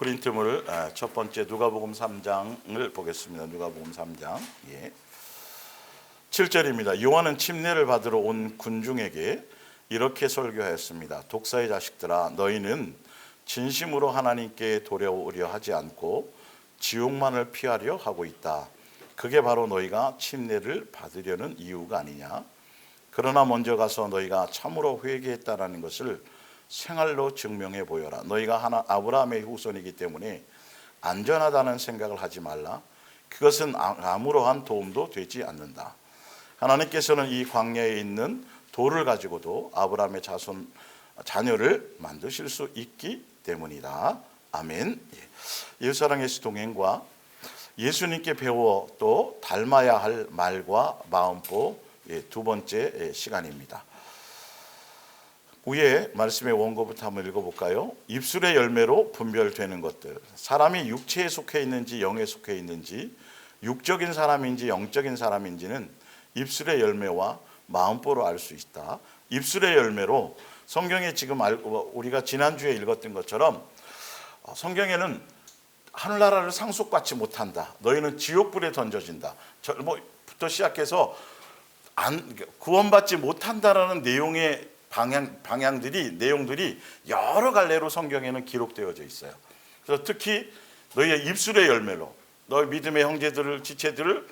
프린트물 첫 번째 누가복음 3장을 보겠습니다. 누가복음 3장 7절입니다. 요한은 침례를 받으러 온 군중에게 이렇게 설교하였습니다. 독사의 자식들아, 너희는 진심으로 하나님께 도래오려 하지 않고 지옥만을 피하려 하고 있다. 그게 바로 너희가 침례를 받으려는 이유가 아니냐. 그러나 먼저 가서 너희가 참으로 회개했다라는 것을 생활로 증명해 보여라. 너희가 아브라함의 후손이기 때문에 안전하다는 생각을 하지 말라. 그것은 아무러한 도움도 되지 않는다. 하나님께서는 이 광야에 있는 돌을 가지고도 아브라함의 자녀를 만드실 수 있기 때문이다. 아멘. 예수사랑 예수 동행과 예수님께 배워 또 닮아야 할 말과 마음보 두 번째 시간입니다. 위에 말씀의 원고부터 한번 읽어볼까요? 입술의 열매로 분별되는 것들. 사람이 육체에 속해 있는지 영에 속해 있는지, 육적인 사람인지 영적인 사람인지는 입술의 열매와 마음보로 알 수 있다. 입술의 열매로 성경에 지금 우리가 지난주에 읽었던 것처럼 성경에는 하늘나라를 상속받지 못한다. 너희는 지옥불에 던져진다. 부터 시작해서 구원받지 못한다라는 내용의 내용들이 여러 갈래로 성경에는 기록되어져 있어요. 그래서 특히 너희의 입술의 열매로 너희 믿음의 형제들을 지체들을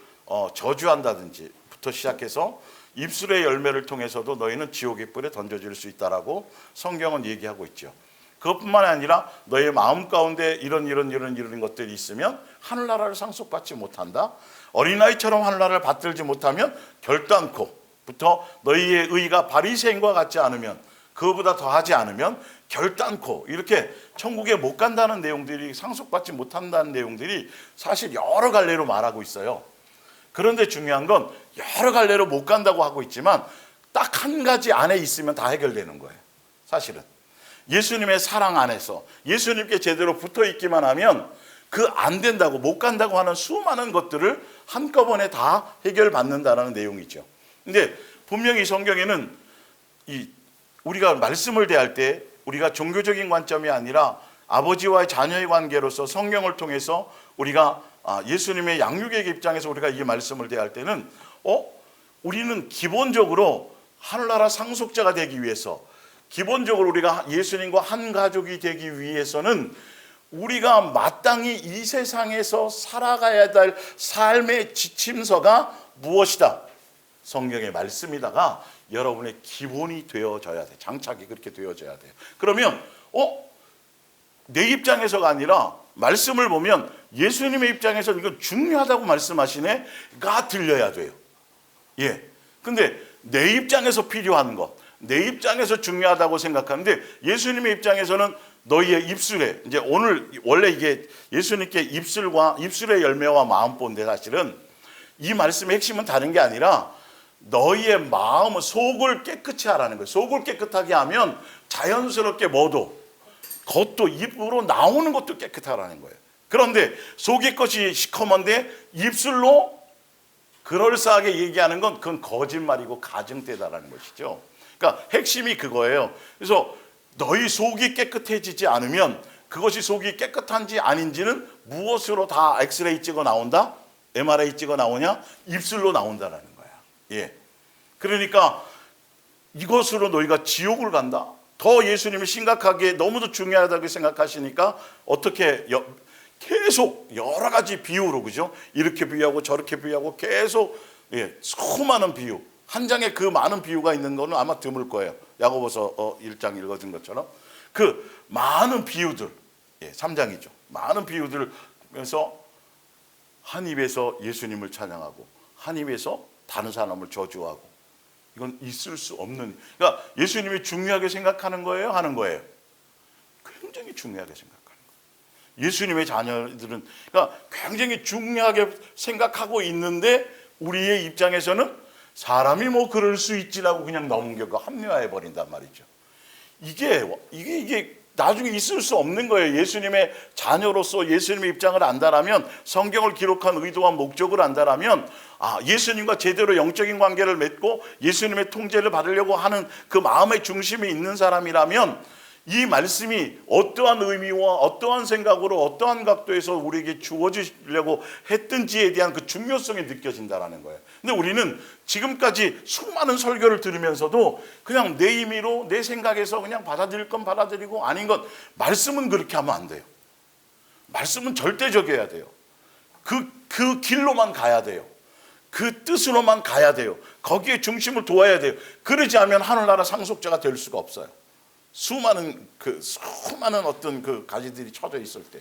저주한다든지 부터 시작해서 입술의 열매를 통해서도 너희는 지옥의 뿔에 던져질 수 있다라고 성경은 얘기하고 있죠. 그것뿐만 아니라 너의 마음 가운데 이런 것들이 있으면 하늘나라를 상속받지 못한다. 어린아이처럼 하늘나라를 받들지 못하면 결단코부터 너희의 의가 바리새인과 같지 않으면, 그거보다 더하지 않으면 결단코 이렇게 천국에 못 간다는 내용들이, 상속받지 못한다는 내용들이 사실 여러 갈래로 말하고 있어요. 그런데 중요한 건 여러 갈래로 못 간다고 하고 있지만 딱 한 가지 안에 있으면 다 해결되는 거예요. 사실은 예수님의 사랑 안에서 예수님께 제대로 붙어 있기만 하면 그 안 된다고, 못 간다고 하는 수많은 것들을 한꺼번에 다 해결받는다는 내용이죠. 근데 분명히 성경에는 우리가 말씀을 대할 때 우리가 종교적인 관점이 아니라 아버지와의 자녀의 관계로서 성경을 통해서 우리가 예수님의 양육의 입장에서 우리가 이 말씀을 대할 때는 우리는 기본적으로 하늘나라 상속자가 되기 위해서, 기본적으로 우리가 예수님과 한 가족이 되기 위해서는 우리가 마땅히 이 세상에서 살아가야 될 삶의 지침서가 무엇이다? 성경의 말씀이다가 여러분의 기본이 되어져야 돼. 장착이 그렇게 되어져야 돼요. 그러면 내 입장에서가 아니라 말씀을 보면 예수님의 입장에서 이건 중요하다고 말씀하시네가 들려야 돼요. 근데 내 입장에서 필요한 것, 내 입장에서 중요하다고 생각하는데 예수님의 입장에서는 너희의 입술에, 이제 원래 이게 예수님께 입술의 열매와 마음보인데 사실은 이 말씀의 핵심은 다른 게 아니라 너희의 마음을, 속을 깨끗이 하라는 거예요. 속을 깨끗하게 하면 자연스럽게 겉도 입으로 나오는 것도 깨끗하라는 거예요. 그런데 속의 것이 시커먼데 입술로 그럴싸하게 얘기하는 건 그건 거짓말이고 가증되다라는 것이죠. 그러니까 핵심이 그거예요. 그래서 너희 속이 깨끗해지지 않으면 그것이 속이 깨끗한지 아닌지는 무엇으로 다 엑스레이 찍어 나온다? MRI 찍어 나오냐? 입술로 나온다라는 거야. 그러니까 이것으로 너희가 지옥을 간다? 더 예수님이 심각하게 너무도 중요하다고 생각하시니까 어떻게 계속 여러 가지 비유로, 그죠? 이렇게 비유하고 저렇게 비유하고 계속 수많은 비유, 한 장에 그 많은 비유가 있는 거는 아마 드물 거예요. 야고보서 1장 읽어준 것처럼 그 많은 비유들, 3장이죠. 많은 비유들을 하면서 한 입에서 예수님을 찬양하고 한 입에서 다른 사람을 저주하고, 이건 있을 수 없는, 그러니까 예수님이 중요하게 생각하는 거예요, 하는 거예요? 굉장히 중요하게 생각하는 거예요. 예수님의 자녀들은 그러니까 굉장히 중요하게 생각하고 있는데 우리의 입장에서는 사람이 그럴 수 있지라고 그냥 넘겨가 합리화해 버린단 말이죠. 이게 나중에 있을 수 없는 거예요. 예수님의 자녀로서 예수님의 입장을 안다라면, 성경을 기록한 의도와 목적을 안다라면, 예수님과 제대로 영적인 관계를 맺고 예수님의 통제를 받으려고 하는 그 마음의 중심이 있는 사람이라면 이 말씀이 어떠한 의미와 어떠한 생각으로 어떠한 각도에서 우리에게 주어지려고 했든지에 대한 그 중요성이 느껴진다는 거예요. 근데 우리는 지금까지 수많은 설교를 들으면서도 그냥 내 임의로 내 생각에서 그냥 받아들일 건 받아들이고 아닌 건, 말씀은 그렇게 하면 안 돼요. 말씀은 절대적이어야 돼요. 그 길로만 가야 돼요. 그 뜻으로만 가야 돼요. 거기에 중심을 두어야 돼요. 그러지 않으면 하늘나라 상속자가 될 수가 없어요. 수많은 어떤 그 가지들이 쳐져 있을 때.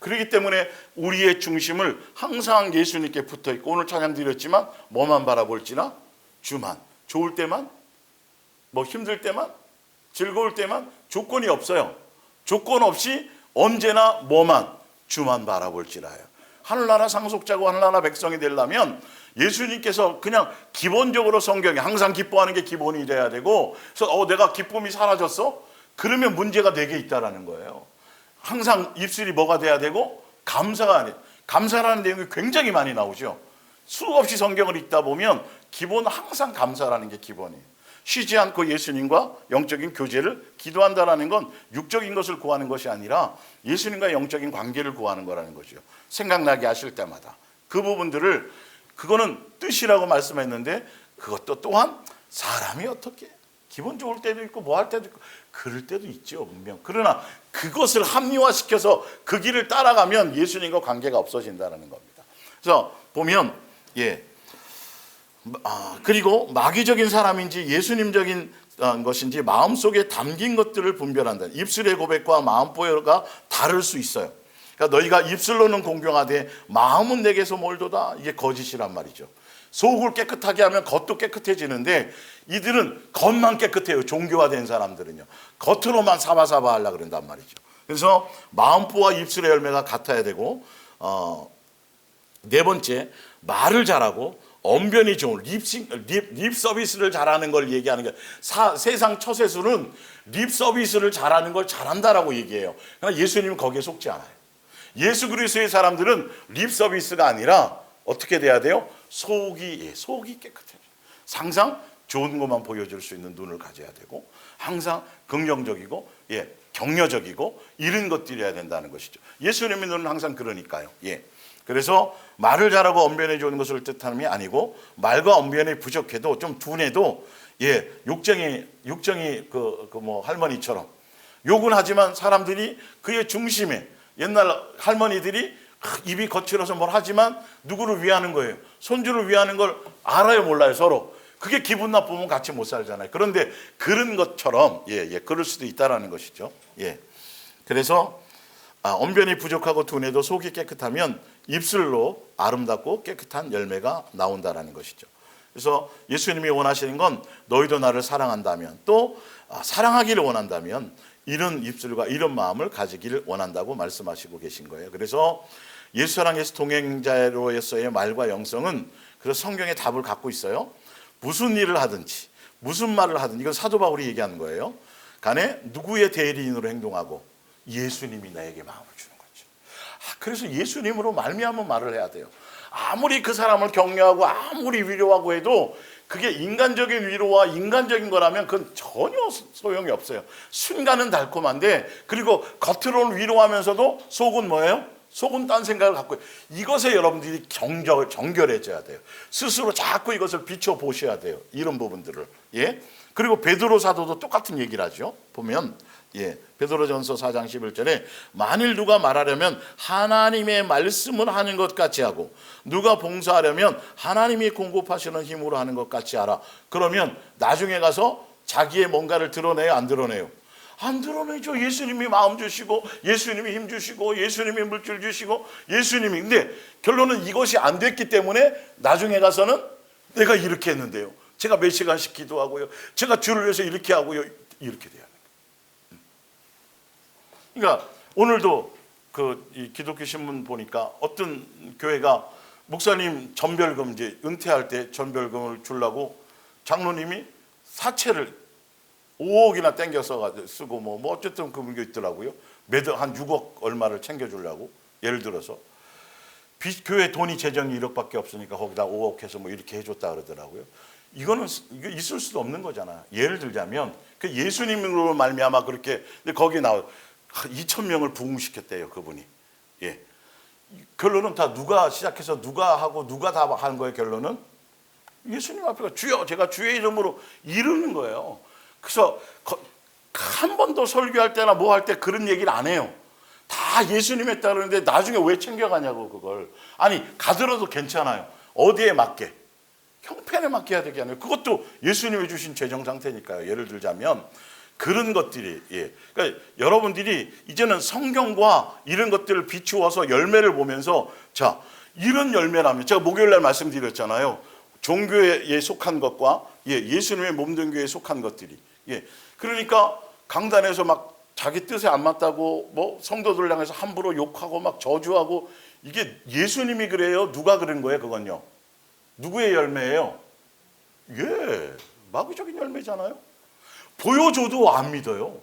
그렇기 때문에 우리의 중심을 항상 예수님께 붙어 있고, 오늘 찬양 드렸지만 뭐만 바라볼지나 주만. 좋을 때만, 뭐 힘들 때만, 즐거울 때만, 조건이 없어요. 조건 없이 언제나 뭐만, 주만 바라볼지라요. 하늘나라 상속자고 하늘나라 백성이 되려면 예수님께서 그냥 기본적으로 성경에 항상 기뻐하는 게 기본이 돼야 되고, 그래서 내가 기쁨이 사라졌어? 그러면 문제가 내게 있다라는 거예요. 항상 입술이 뭐가 돼야 되고, 감사가 아니에요. 감사라는 내용이 굉장히 많이 나오죠. 수없이 성경을 읽다 보면 기본 항상 감사라는 게 기본이에요. 쉬지 않고 예수님과 영적인 교제를 기도한다라는 건 육적인 것을 구하는 것이 아니라 예수님과 영적인 관계를 구하는 거라는 거죠. 생각나게 하실 때마다 그 부분들을, 그거는 뜻이라고 말씀했는데, 그것도 또한 사람이 어떻게 기분 좋을 때도 있고 뭐 할 때도 있고 그럴 때도 있죠, 분명. 그러나 그것을 합리화시켜서 그 길을 따라가면 예수님과 관계가 없어진다는 겁니다. 그래서 보면 그리고 마귀적인 사람인지 예수님적인 것인지 마음속에 담긴 것들을 분별한다. 입술의 고백과 마음보여가 다를 수 있어요. 그러니까 너희가 입술로는 공경하되 마음은 내게서 멀도다. 이게 거짓이란 말이죠. 속을 깨끗하게 하면 겉도 깨끗해지는데, 이들은 겉만 깨끗해요. 종교화된 사람들은요. 겉으로만 사바사바 하려고 그런단 말이죠. 그래서 마음보와 입술의 열매가 같아야 되고, 네 번째, 말을 잘하고 언변이 좋은 립 서비스를 잘하는 걸 얘기하는 게, 세상 처세술은 립 서비스를 잘하는 걸 잘한다라고 얘기해요. 그러나 예수님은 거기에 속지 않아요. 예수 그리스도의 사람들은 립 서비스가 아니라 어떻게 돼야 돼요? 속이 깨끗해요. 항상 좋은 것만 보여줄 수 있는 눈을 가져야 되고, 항상 긍정적이고 격려적이고 이런 것들이어야 된다는 것이죠. 예수님의 눈은 항상 그러니까요. 그래서 말을 잘하고 언변해 좋은 것을 뜻하는 게 아니고, 말과 언변이 부족해도 좀 둔해도 욕정이 뭐 할머니처럼 욕은 하지만 사람들이 그의 중심에, 옛날 할머니들이 입이 거칠어서 뭘 하지만 누구를 위하는 거예요. 손주를 위하는 걸 알아요, 몰라요, 서로. 그게 기분 나쁘면 같이 못 살잖아요. 그런데 그런 것처럼 그럴 수도 있다라는 것이죠. 그래서 언변이 부족하고 둔해도 속이 깨끗하면 입술로 아름답고 깨끗한 열매가 나온다라는 것이죠. 그래서 예수님이 원하시는 건 너희도 나를 사랑한다면, 또 사랑하기를 원한다면 이런 입술과 이런 마음을 가지기를 원한다고 말씀하시고 계신 거예요. 그래서 예수 사랑에서 동행자로서의 말과 영성은, 그래서 성경의 답을 갖고 있어요. 무슨 일을 하든지 무슨 말을 하든지, 이건 사도 바울이 얘기하는 거예요. 간에 누구의 대리인으로 행동하고 예수님이 나에게 마음을 주는 거죠. 그래서 예수님으로 말미암은 말을 해야 돼요. 아무리 그 사람을 격려하고 아무리 위로하고 해도 그게 인간적인 위로와 인간적인 거라면 그건 전혀 소용이 없어요. 순간은 달콤한데, 그리고 겉으로는 위로하면서도 속은 뭐예요? 속은 딴 생각을 갖고, 이것에 여러분들이 정결해져야 돼요. 스스로 자꾸 이것을 비춰보셔야 돼요. 이런 부분들을. 그리고 베드로 사도도 똑같은 얘기를 하죠. 보면 베드로전서 4장 11절에 만일 누가 말하려면 하나님의 말씀을 하는 것 같이 하고, 누가 봉사하려면 하나님이 공급하시는 힘으로 하는 것 같이 하라. 그러면 나중에 가서 자기의 뭔가를 드러내요, 안 드러내요? 안 드러내죠. 예수님이 마음 주시고, 예수님이 힘 주시고, 예수님이 물질 주시고, 예수님이. 근데 결론은 이것이 안 됐기 때문에 나중에 가서는 내가 이렇게 했는데요, 제가 몇 시간씩 기도하고요, 제가 주를 위해서 이렇게 하고요, 이렇게 돼요. 그러니까 오늘도 이 기독교 신문 보니까 어떤 교회가 목사님 전별금, 이제 은퇴할 때 전별금을 주려고 장로님이 사채를 5억이나 땡겨서 쓰고 뭐 어쨌든 그런 게 있더라고요. 매달 한 6억 얼마를 챙겨주려고. 예를 들어서 교회 돈이 재정이 1억밖에 없으니까 거기다 5억 해서 뭐 이렇게 해줬다 그러더라고요. 이거 있을 수도 없는 거잖아. 예를 들자면 그 예수님으로 말미암아 그렇게 근데 거기 나와 2,000명을 부흥시켰대요 그분이. 예. 결론은 다 누가 시작해서 누가 하고 누가 다 하는 거예요. 결론은 예수님 앞에 주여 제가 주의 이름으로 이르는 거예요. 그래서 한 번도 설교할 때나 뭐 할 때 그런 얘기를 안 해요. 다 예수님 했다 그러는데 나중에 왜 챙겨가냐고 그걸. 아니 가더라도 괜찮아요. 어디에 맞게? 형편에 맞게 해야 되게 아니에요. 그것도 예수님이 주신 재정 상태니까요. 예를 들자면 그런 것들이 그러니까 여러분들이 이제는 성경과 이런 것들을 비추어서 열매를 보면서 자 이런 열매라면 제가 목요일날 말씀드렸잖아요. 종교에 속한 것과 예수님의 몸된 교회에 속한 것들이 그러니까 강단에서 막 자기 뜻에 안 맞다고 뭐 성도들 향해서 함부로 욕하고 막 저주하고 이게 예수님이 그래요? 누가 그런 거예요? 그건요. 누구의 열매예요? 마귀적인 열매잖아요. 보여줘도 안 믿어요.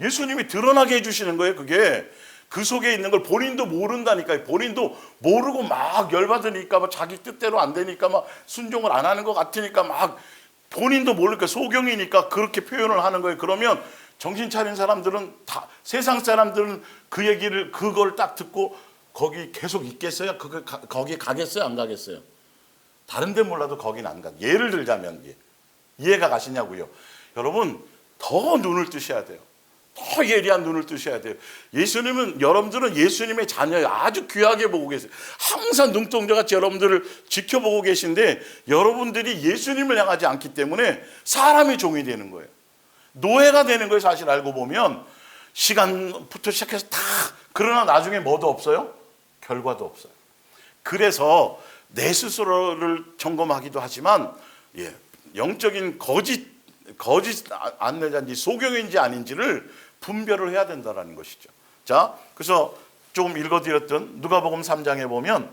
예수님이 드러나게 해주시는 거예요. 그게 그 속에 있는 걸 본인도 모른다니까요. 본인도 모르고 막 열받으니까 막 자기 뜻대로 안 되니까 막 순종을 안 하는 것 같으니까 막 본인도 모르니까 소경이니까 그렇게 표현을 하는 거예요. 그러면 정신 차린 사람들은 다 세상 사람들은 그 얘기를 그걸 딱 듣고 거기 계속 있겠어요? 거기 가겠어요? 안 가겠어요? 다른 데 몰라도 거긴 안 가. 예를 들자면 이해가 가시냐고요. 여러분 더 눈을 뜨셔야 돼요. 더 예리한 눈을 뜨셔야 돼요. 예수님은 여러분들은 예수님의 자녀예요. 아주 귀하게 보고 계세요. 항상 눈동자같이 여러분들을 지켜보고 계신데 여러분들이 예수님을 향하지 않기 때문에 사람의 종이 되는 거예요. 노예가 되는 거예요. 사실 알고 보면 시간부터 시작해서 다 그러나 나중에 뭐도 없어요? 결과도 없어요. 그래서 내 스스로를 점검하기도 하지만 영적인 거짓 안내자인지 소경인지 아닌지를 분별을 해야 된다는 것이죠. 자, 그래서 조금 읽어드렸던 누가복음 3장에 보면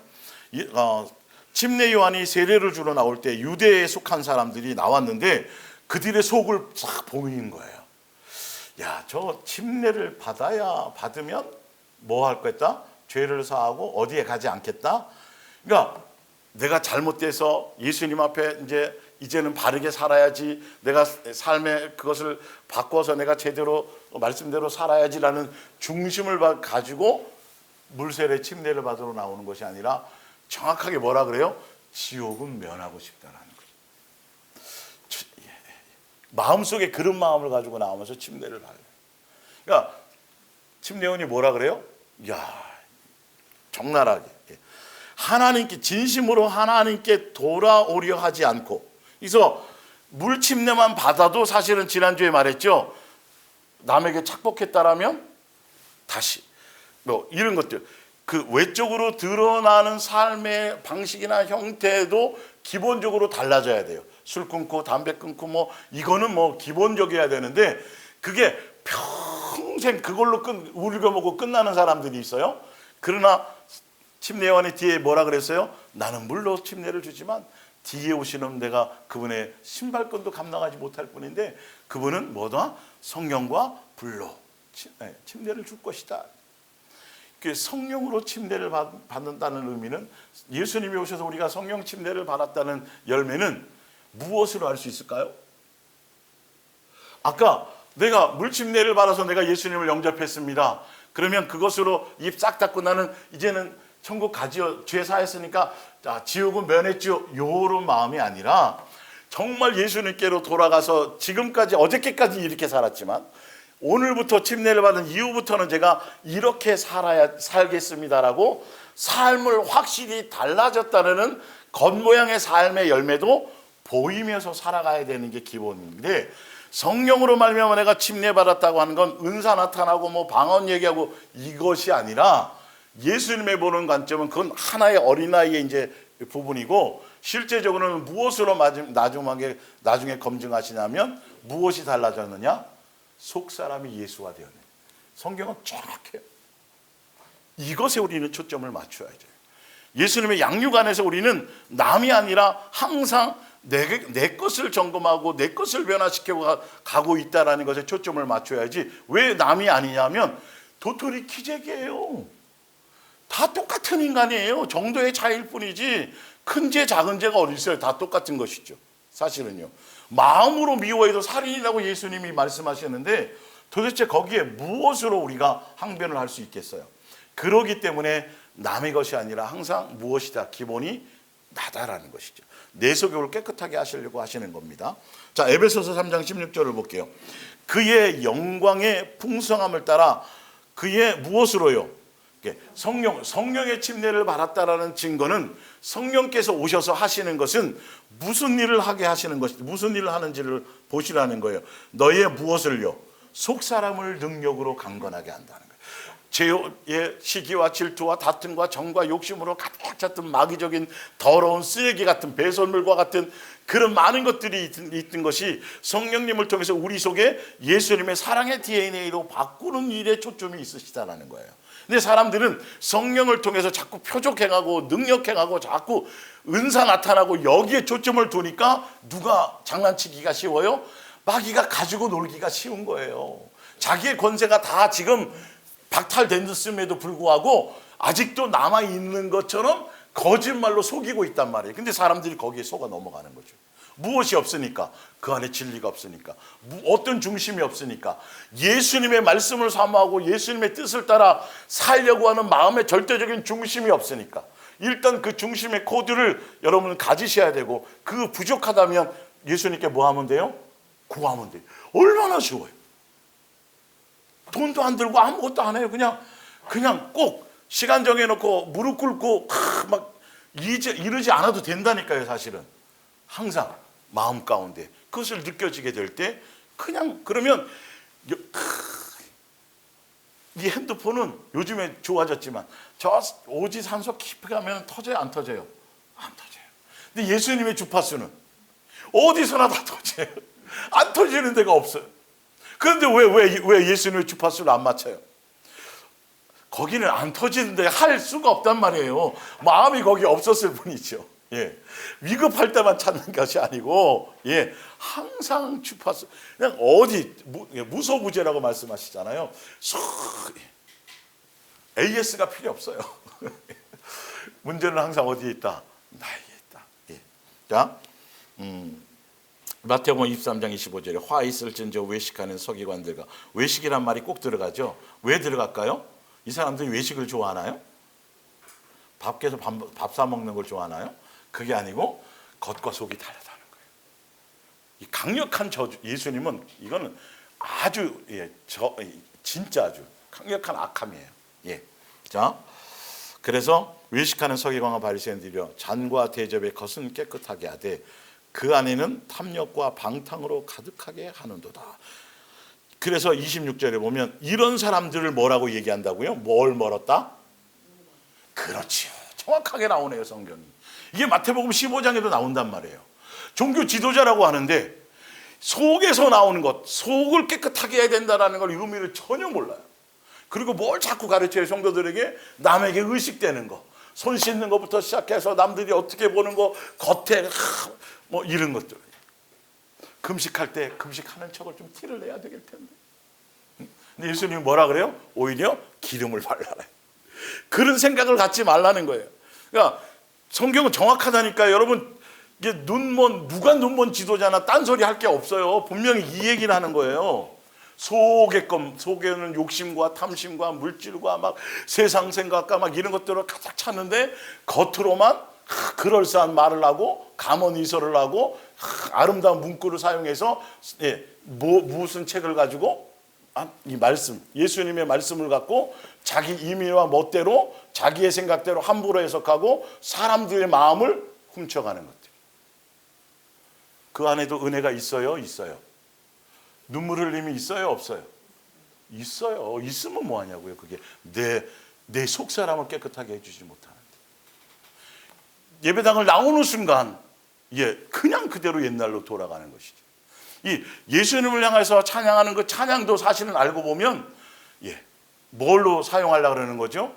침례 요한이 세례를 주러 나올 때 유대에 속한 사람들이 나왔는데 그들의 속을 싹 보이는 거예요. 야, 저 침례를 받으면 뭐 할 거겠다? 죄를 사하고 어디에 가지 않겠다? 그러니까 내가 잘못돼서 예수님 앞에 이제는 바르게 살아야지, 내가 삶의 그것을 바꿔서 내가 제대로 말씀대로 살아야지라는 중심을 가지고 물세례 침례를 받으러 나오는 것이 아니라 정확하게 뭐라 그래요? 지옥은 면하고 싶다라는 거죠. 마음속에 그런 마음을 가지고 나오면서 침례를 받아요. 그러니까 침례원이 뭐라 그래요? 적나라하게 하나님께 진심으로 하나님께 돌아오려 하지 않고, 그래서 물 침례만 받아도 사실은 지난주에 말했죠. 남에게 착복했다라면 다시 뭐 이런 것들, 그 외적으로 드러나는 삶의 방식이나 형태도 기본적으로 달라져야 돼요. 술 끊고 담배 끊고 뭐 이거는 뭐 기본적이어야 되는데 그게 평생 그걸로 울겨먹고 끝나는 사람들이 있어요. 그러나 침례요한의 뒤에 뭐라 그랬어요? 나는 물로 침례를 주지만 뒤에 오시는 내가 그분의 신발끈도 감당하지 못할 뿐인데 그분은 뭐다? 성령과 불로 침례를 줄 것이다. 성령으로 침례를 받는다는 의미는, 예수님이 오셔서 우리가 성령 침례를 받았다는 열매는 무엇으로 알 수 있을까요? 아까 내가 물 침례를 받아서 내가 예수님을 영접했습니다. 그러면 그것으로 입 싹 닫고 나는 이제는 천국 가지요, 죄 사했으니까 지옥은 면했죠, 요런 마음이 아니라 정말 예수님께로 돌아가서 지금까지 어저께까지 이렇게 살았지만 오늘부터 침례를 받은 이후부터는 제가 이렇게 살겠습니다라고 삶을 확실히 달라졌다는 겉모양의 삶의 열매도 보이면서 살아가야 되는 게 기본인데, 성령으로 말미암아 내가 침례 받았다고 하는 건 은사 나타나고 뭐 방언 얘기하고 이것이 아니라, 예수님의 보는 관점은 그건 하나의 어린아이의 이제 부분이고, 실제적으로는 무엇으로 나중에 검증하시냐면 무엇이 달라졌느냐? 속사람이 예수가 되었네. 성경은 정확해요. 이것에 우리는 초점을 맞춰야죠. 예수님의 양육 안에서 우리는 남이 아니라 항상 내 것을 점검하고 내 것을 변화시키고 가고 있다는 것에 초점을 맞춰야지. 왜 남이 아니냐면 도토리 키재기예요. 다 똑같은 인간이에요. 정도의 차이일 뿐이지 큰 죄 작은 죄가 어디 있어요. 다 똑같은 것이죠. 사실은요. 마음으로 미워해도 살인이라고 예수님이 말씀하셨는데 도대체 거기에 무엇으로 우리가 항변을 할 수 있겠어요? 그러기 때문에 남의 것이 아니라 항상 무엇이다? 기본이 나다라는 것이죠. 내 속을 깨끗하게 하시려고 하시는 겁니다. 자, 에베소서 3장 16절을 볼게요. 그의 영광의 풍성함을 따라 그의 무엇으로요? 성령의 침례를 받았다라는 증거는 성령께서 오셔서 하시는 것은 무슨 일을 하게 하시는 것이 무슨 일을 하는지를 보시라는 거예요. 너의 무엇을요? 속사람을 능력으로 강건하게 한다는 거예요. 죄의 시기와 질투와 다툼과 정과 욕심으로 가득 찼던 마귀적인 더러운 쓰레기 같은 배설물과 같은 그런 많은 것들이 있던 것이 성령님을 통해서 우리 속에 예수님의 사랑의 DNA로 바꾸는 일에 초점이 있으시다라는 거예요. 근데 사람들은 성령을 통해서 자꾸 표적행하고 능력행하고 자꾸 은사 나타나고 여기에 초점을 두니까 누가 장난치기가 쉬워요? 마귀가 가지고 놀기가 쉬운 거예요. 자기의 권세가 다 지금 박탈됐음에도 불구하고 아직도 남아있는 것처럼 거짓말로 속이고 있단 말이에요. 근데 사람들이 거기에 속아 넘어가는 거죠. 무엇이 없으니까? 그 안에 진리가 없으니까. 어떤 중심이 없으니까. 예수님의 말씀을 사모하고 예수님의 뜻을 따라 살려고 하는 마음의 절대적인 중심이 없으니까. 일단 그 중심의 코드를 여러분은 가지셔야 되고, 그 부족하다면 예수님께 뭐 하면 돼요? 구하면 돼요. 얼마나 쉬워요. 돈도 안 들고 아무것도 안 해요. 그냥 꼭 시간 정해놓고 무릎 꿇고 막 이러지 않아도 된다니까요. 사실은 항상 마음 가운데 그것을 느껴지게 될 때 그냥 그러면 이 핸드폰은 요즘에 좋아졌지만 저 오지 산소 깊이 가면 터져요? 안 터져요? 안 터져요. 근데 예수님의 주파수는 어디서나 다 터져요. 안 터지는 데가 없어요. 그런데 왜 예수님의 주파수를 안 맞춰요? 거기는 안 터지는데 할 수가 없단 말이에요. 마음이 거기 없었을 뿐이죠. 예. 위급할 때만 찾는 것이 아니고, 예. 항상 주파수, 그냥 어디, 무소부재라고 말씀하시잖아요. AS가 필요 없어요. 문제는 항상 어디에 있다? 나에게 있다. 예. 자, 마태복음 23장 25절에 화 있을진저 외식하는 서기관들과, 외식이란 말이 꼭 들어가죠. 왜 들어갈까요? 이 사람들이 외식을 좋아하나요? 밖에서 밥 사 먹는 걸 좋아하나요? 그게 아니고 겉과 속이 다르다는 거예요. 이 강력한 저주, 예수님은 이거는 아주 진짜 아주 강력한 악함이에요. 예. 자, 그래서 외식하는 서기관과 바리새인들이여 잔과 대접의 겉은 깨끗하게 하되 그 안에는 탐욕과 방탕으로 가득하게 하는도다. 그래서 26절에 보면 이런 사람들을 뭐라고 얘기한다고요? 뭘 멀었다? 그렇지요. 정확하게 나오네요, 성경이. 이게 마태복음 15장에도 나온단 말이에요. 종교 지도자라고 하는데 속에서 나오는 것, 속을 깨끗하게 해야 된다는 걸 의미를 전혀 몰라요. 그리고 뭘 자꾸 가르쳐요, 성도들에게? 남에게 의식되는 거, 손 씻는 것부터 시작해서 남들이 어떻게 보는 거, 겉에 뭐 이런 것들. 금식할 때 금식하는 척을 좀 티를 내야 되겠 텐데. 근데 예수님이 뭐라 그래요? 오히려 기름을 발라라. 그런 생각을 갖지 말라는 거예요. 그러니까 성경은 정확하다니까요. 여러분, 이게 누가 눈먼 지도자나 딴소리 할 게 없어요. 분명히 이 얘기를 하는 거예요. 속에는 욕심과 탐심과 물질과 막 세상 생각과 막 이런 것들을 가득 찼는데 겉으로만 그럴싸한 말을 하고 감언이설을 하고 아름다운 문구를 사용해서 무슨 책을 가지고 이 말씀, 예수님의 말씀을 갖고 자기 임의와 멋대로 자기의 생각대로 함부로 해석하고 사람들의 마음을 훔쳐가는 것들. 그 안에도 은혜가 있어요? 있어요. 눈물 흘림이 있어요? 없어요? 있어요. 있으면 뭐하냐고요. 그게 내 속사람을 깨끗하게 해주지 못하는데. 예배당을 나오는 순간 그냥 그대로 옛날로 돌아가는 것이죠. 이 예수님을 향해서 찬양하는 그 찬양도 사실은 알고 보면 뭘로 사용하려고 그러는 거죠?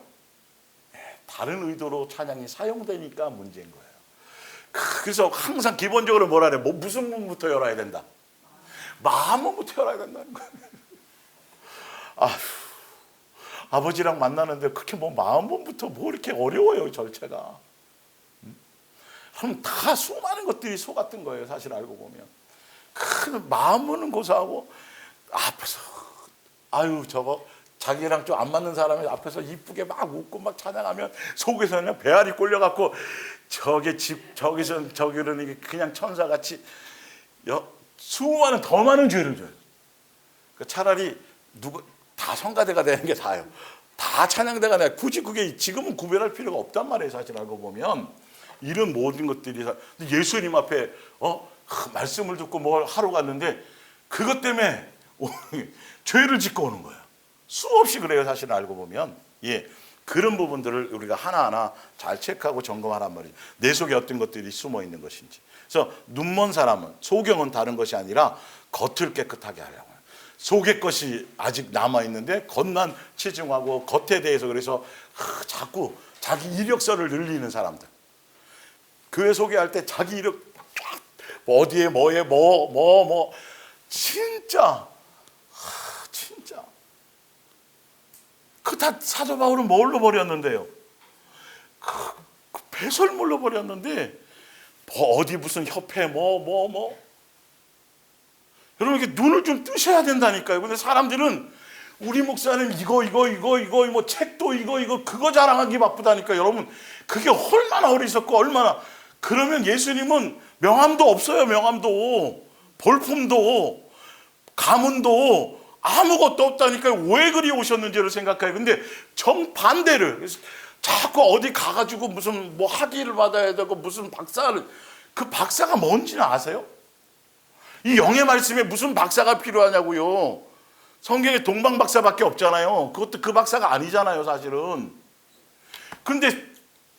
다른 의도로 찬양이 사용되니까 문제인 거예요. 그래서 항상 기본적으로 뭐라 그래? 무슨 문부터 열어야 된다? 마음부터 열어야 된다는 거예요. 아버지랑 만나는데 그렇게 마음부터 이렇게 어려워요, 절차가. 그럼 다 수많은 것들이 속았던 거예요. 사실 알고 보면. 큰 마음은 고사하고 앞에서 아유 저거 자기랑 좀 안 맞는 사람이 앞에서 이쁘게 막 웃고 막 찬양하면 속에서는 배알이 꼴려갖고 저게 집 저기서 저기는 그냥 천사같이 수많은 더 많은 죄를 져요. 차라리 누구 다 성가대가 되는 게 다예요. 다 찬양대가 돼. 굳이 그게 지금은 구별할 필요가 없단 말이에요. 사실 알고 보면 이런 모든 것들이 예수님 앞에 말씀을 듣고 뭘 하러 갔는데 그것 때문에 죄를 짓고 오는 거예요. 수없이 그래요. 사실 알고 보면 그런 부분들을 우리가 하나하나 잘 체크하고 점검하란 말이에요. 내 속에 어떤 것들이 숨어 있는 것인지. 그래서 눈먼 사람은 소경은 다른 것이 아니라 겉을 깨끗하게 하려고 해요. 속의 것이 아직 남아있는데 겉만 치중하고 겉에 대해서 그래서 자꾸 자기 이력서를 늘리는 사람들. 교회 소개할 때 자기 이력 어디에 뭐에 뭐 진짜 그 다 사도 바울은 뭘로 버렸는데요? 그 배설물로 버렸는데 어디 무슨 협회 여러분 이렇게 눈을 좀 뜨셔야 된다니까요. 근데 사람들은 우리 목사님 이거 뭐 책도 이거 그거 자랑하기 바쁘다니까. 여러분 그게 얼마나 어리석고 얼마나. 그러면 예수님은 명함도 없어요. 명함도 볼품도 가문도 아무것도 없다니까요. 왜 그리 오셨는지를 생각해요. 근데 정반대를 자꾸 어디 가가지고 무슨 뭐 학위를 받아야 되고 무슨 박사를, 그 박사가 뭔지는 아세요? 이 영의 말씀에 무슨 박사가 필요하냐고요. 성경에 동방 박사밖에 없잖아요. 그것도 그 박사가 아니잖아요, 사실은. 근데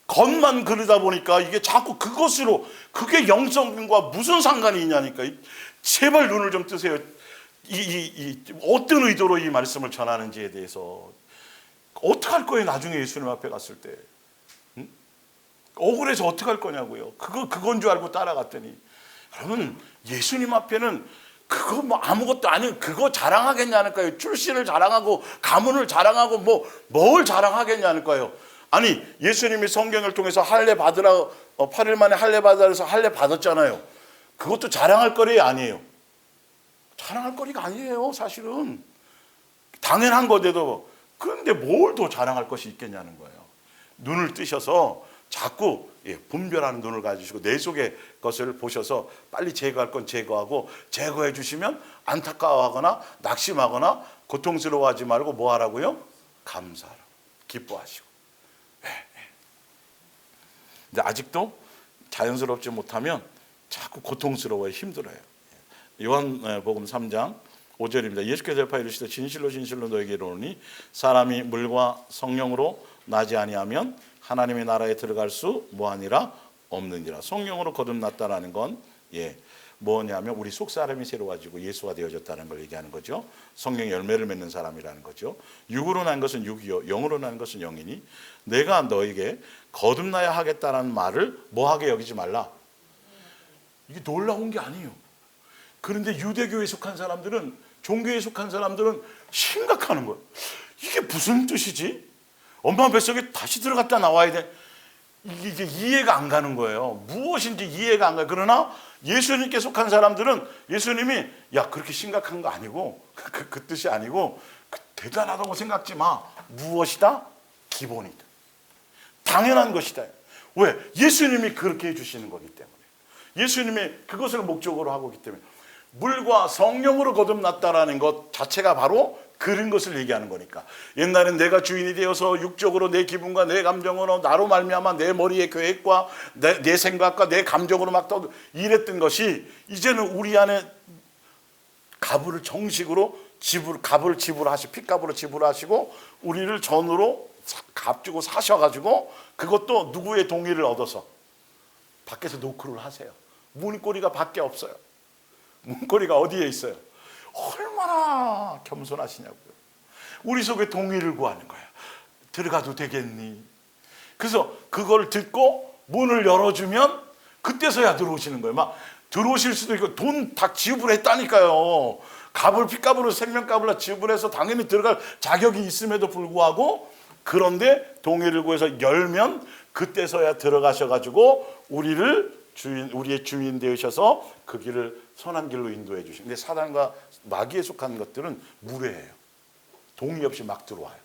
겉만 그러다 보니까 이게 자꾸 그것으로, 그게 영성과 무슨 상관이 있냐니까. 제발 눈을 좀 뜨세요. 어떤 의도로 이 말씀을 전하는지에 대해서. 어떡할 거예요, 나중에 예수님 앞에 갔을 때. 응? 억울해서 어떡할 거냐고요. 그건 줄 알고 따라갔더니. 여러분, 예수님 앞에는 그거 뭐 아무것도 아니고 그거 자랑하겠냐니까요. 출신을 자랑하고 가문을 자랑하고 뭘 자랑하겠냐니까요. 아니, 예수님이 성경을 통해서 할례 받으라, 8일 만에 할례 받으라 해서 할례 받았잖아요. 그것도 자랑할 거리 아니에요. 자랑할 거리가 아니에요, 사실은. 당연한 건데도. 그런데 뭘 더 자랑할 것이 있겠냐는 거예요. 눈을 뜨셔서 자꾸 분별하는 눈을 가지시고 내 속의 것을 보셔서 빨리 제거할 건 제거하고, 제거해 주시면 안타까워하거나 낙심하거나 고통스러워하지 말고 뭐 하라고요? 감사하라고, 기뻐하시고. 근데 아직도 자연스럽지 못하면 자꾸 고통스러워요, 힘들어요. 요한복음 3장 5절입니다. 예수께서 대답하여 이르시되 진실로 진실로 너에게 이르노니 사람이 물과 성령으로 나지 아니하면 하나님의 나라에 들어갈 수 뭐하니라 없느니라. 성령으로 거듭났다라는 건 뭐냐면 우리 속 사람이 새로워지고 예수가 되어졌다는 걸 얘기하는 거죠. 성령의 열매를 맺는 사람이라는 거죠. 육으로 난 것은 육이요 영으로 난 것은 영이니 내가 너에게 거듭나야 하겠다는 말을 뭐하게 여기지 말라. 이게 놀라운 게 아니에요. 그런데 유대교에 속한 사람들은, 종교에 속한 사람들은 심각하는 거예요. 이게 무슨 뜻이지? 엄마 뱃속에 다시 들어갔다 나와야 돼. 이게 이해가 안 가는 거예요. 무엇인지 이해가 안 가요. 그러나 예수님께 속한 사람들은 예수님이 그렇게 심각한 거 아니고 그 뜻이 아니고 대단하다고 생각지 마. 무엇이다? 기본이다. 당연한 것이다. 왜? 예수님이 그렇게 해주시는 거기 때문에. 예수님이 그것을 목적으로 하고 있기 때문에. 물과 성령으로 거듭났다라는 것 자체가 바로 그런 것을 얘기하는 거니까. 옛날엔 내가 주인이 되어서 육적으로 내 기분과 내 감정으로 나로 말미암아 내 머리의 계획과 내 생각과 내 감정으로 막 이랬던 것이 이제는 우리 안에 값을 정식으로 값을 지불하시고 핏값으로 지불하시고 우리를 전으로 값 주고 사셔가지고 그것도 누구의 동의를 얻어서 밖에서 노크를 하세요. 문고리가 밖에 없어요. 문고리가 어디에 있어요? 얼마나 겸손하시냐고요. 우리 속에 동의를 구하는 거예요. 들어가도 되겠니? 그래서 그걸 듣고 문을 열어주면 그때서야 들어오시는 거예요. 막 들어오실 수도 있고 돈 다 지불했다니까요. 값을 핏값으로 생명값으로 지불해서 당연히 들어갈 자격이 있음에도 불구하고, 그런데 동의를 구해서 열면 그때서야 들어가셔가지고 우리의 주인 되셔서 그 길을 선한 길로 인도해 주신. 근데 사단과 마귀에 속한 것들은 무례해요. 동의 없이 막 들어와요.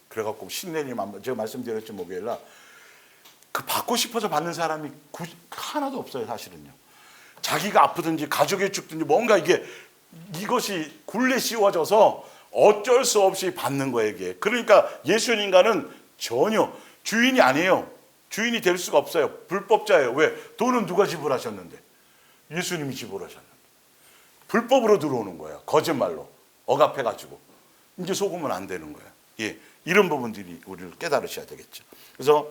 그래갖고 신내님 제가 말씀드렸죠, 목요일날 그 받고 싶어서 받는 사람이 하나도 없어요. 사실은요. 자기가 아프든지 가족이 죽든지 뭔가 이것이 굴레 씌워져서 어쩔 수 없이 받는 거예요, 이게. 그러니까 예수님과는 전혀 주인이 아니에요. 주인이 될 수가 없어요. 불법자예요. 왜? 돈은 누가 지불하셨는데? 예수님이 지불하셨는데. 불법으로 들어오는 거예요. 거짓말로 억압해가지고. 이제 속으면 안 되는 거예요. 예, 이런 부분들이 우리를 깨달으셔야 되겠죠. 그래서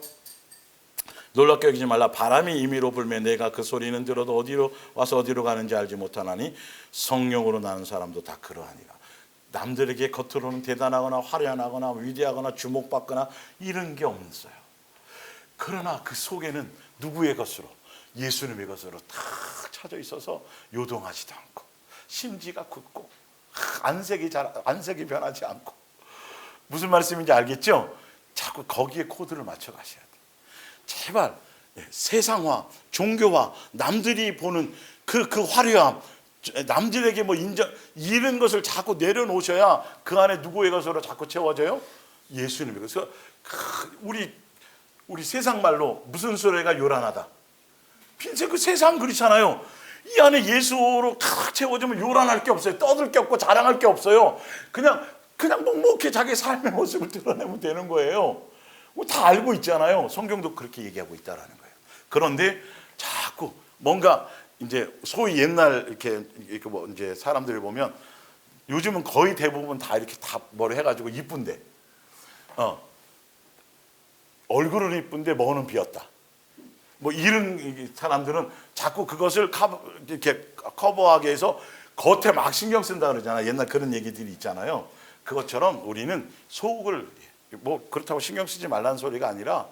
놀랍게 여기지 말라. 바람이 임의로 불매 내가 그 소리는 들어도 어디로 와서 어디로 가는지 알지 못하나니 성령으로 나는 사람도 다 그러하니라. 남들에게 겉으로는 대단하거나 화려하거나 위대하거나 주목받거나 이런 게 없어요. 그러나 그 속에는 누구의 것으로? 예수님의 것으로 다 차져 있어서 요동하지도 않고 심지가 굳고 안색이 변하지 않고. 무슨 말씀인지 알겠죠? 자꾸 거기에 코드를 맞춰 가셔야 돼요. 제발 세상화, 종교화, 남들이 보는 그 화려함, 남들에게 뭐 인정, 이런 것을 자꾸 내려놓으셔야 그 안에 누구의 것으로 자꾸 채워져요? 예수님의 것으로. 우리 세상 말로 무슨 소리가 요란하다. 빈세 그 세상 그렇잖아요. 이 안에 예수로 탁 채워지면 요란할 게 없어요. 떠들 게 없고 자랑할 게 없어요. 그냥 묵묵히 자기 삶의 모습을 드러내면 되는 거예요. 다 알고 있잖아요. 성경도 그렇게 얘기하고 있다라는 거예요. 그런데 자꾸 뭔가 이제 소위 옛날 이렇게 뭐 이제 사람들을 보면 요즘은 거의 대부분 다 이렇게 다 뭘 해가지고 이쁜데, 얼굴은 이쁜데 머리는 비었다. 뭐 이런 사람들은 자꾸 그것을 이렇게 커버하기 위해서 겉에 막 신경 쓴다 그러잖아요. 옛날 그런 얘기들이 있잖아요. 그것처럼 우리는 속을 뭐 그렇다고 신경 쓰지 말라는 소리가 아니라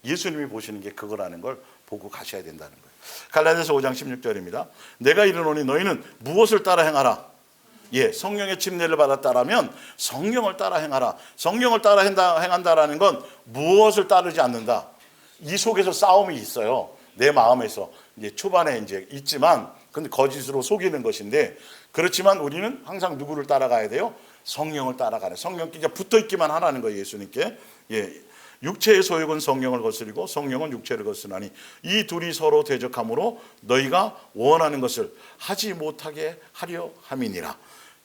예수님이 보시는 게 그거라는 걸 보고 가셔야 된다는 거예요. 갈라디아서 5장 16절입니다. 내가 이르노니 너희는 무엇을 따라 행하라. 성령의 침례를 받았다라면 성령을 따라 행하라. 성령을 따라 행한다라는 건 무엇을 따르지 않는다. 이 속에서 싸움이 있어요. 내 마음에서 이제 초반에 이제 있지만, 근데 거짓으로 속이는 것인데, 그렇지만 우리는 항상 누구를 따라가야 돼요? 성령을 따라가는. 성령께 붙어 있기만 하라는 거예요. 예수님께. 육체의 소욕은 성령을 거스리고 성령은 육체를 거스르나니 이 둘이 서로 대적함으로 너희가 원하는 것을 하지 못하게 하려 함이니라.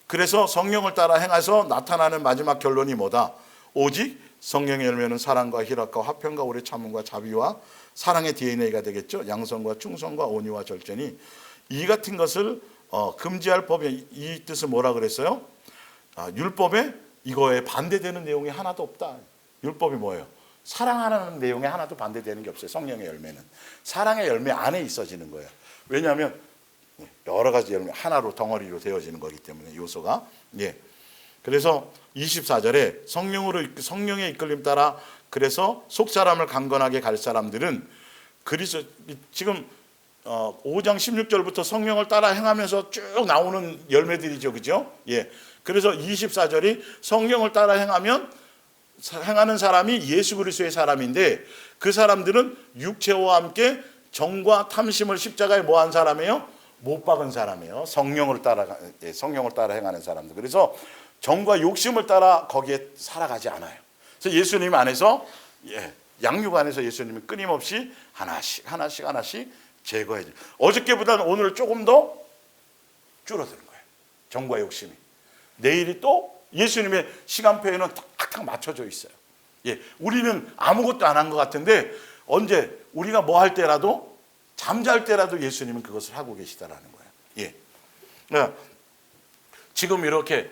그래서 성령을 따라 행해서 나타나는 마지막 결론이 뭐다? 오직 성령의 열매는 사랑과 희락과 화평과 오래 참음과 자비와 사랑의 DNA가 되겠죠. 양선과 충성과 온유와 절제니 이 같은 것을 금지할 법이, 이 뜻은 뭐라 그랬어요? 율법에 이거에 반대되는 내용이 하나도 없다. 율법이 뭐예요? 사랑하는 내용에 하나도 반대되는 게 없어요. 성령의 열매는 사랑의 열매 안에 있어지는 거예요. 왜냐하면 여러 가지 열매 하나로 덩어리로 되어지는 거기 때문에 요소가. 그래서 24절에 성령의 이끌림 따라 그래서 속 사람을 강건하게 갈 사람들은 지금 5장 16절부터 성령을 따라 행하면서 쭉 나오는 열매들이죠, 그죠? 그래서 24절이 성령을 따라 행하는 사람이 예수 그리스도의 사람인데, 그 사람들은 육체와 함께 정과 탐심을 십자가에 뭐한 사람이에요? 못 박은 사람이에요. 성령을 따라 행하는 사람들. 그래서 정과 욕심을 따라 거기에 살아가지 않아요. 그래서 예수님 안에서 양육 안에서 예수님이 끊임없이 하나씩 제거해 줘요. 어저께보다는 오늘 조금 더 줄어드는 거예요. 정과 욕심이. 내일이 또 예수님의 시간표에는 탁탁 맞춰져 있어요. 우리는 아무것도 안 한 것 같은데 언제 우리가 뭐 할 때라도, 잠잘 때라도 예수님은 그것을 하고 계시다라는 거예요. 지금 이렇게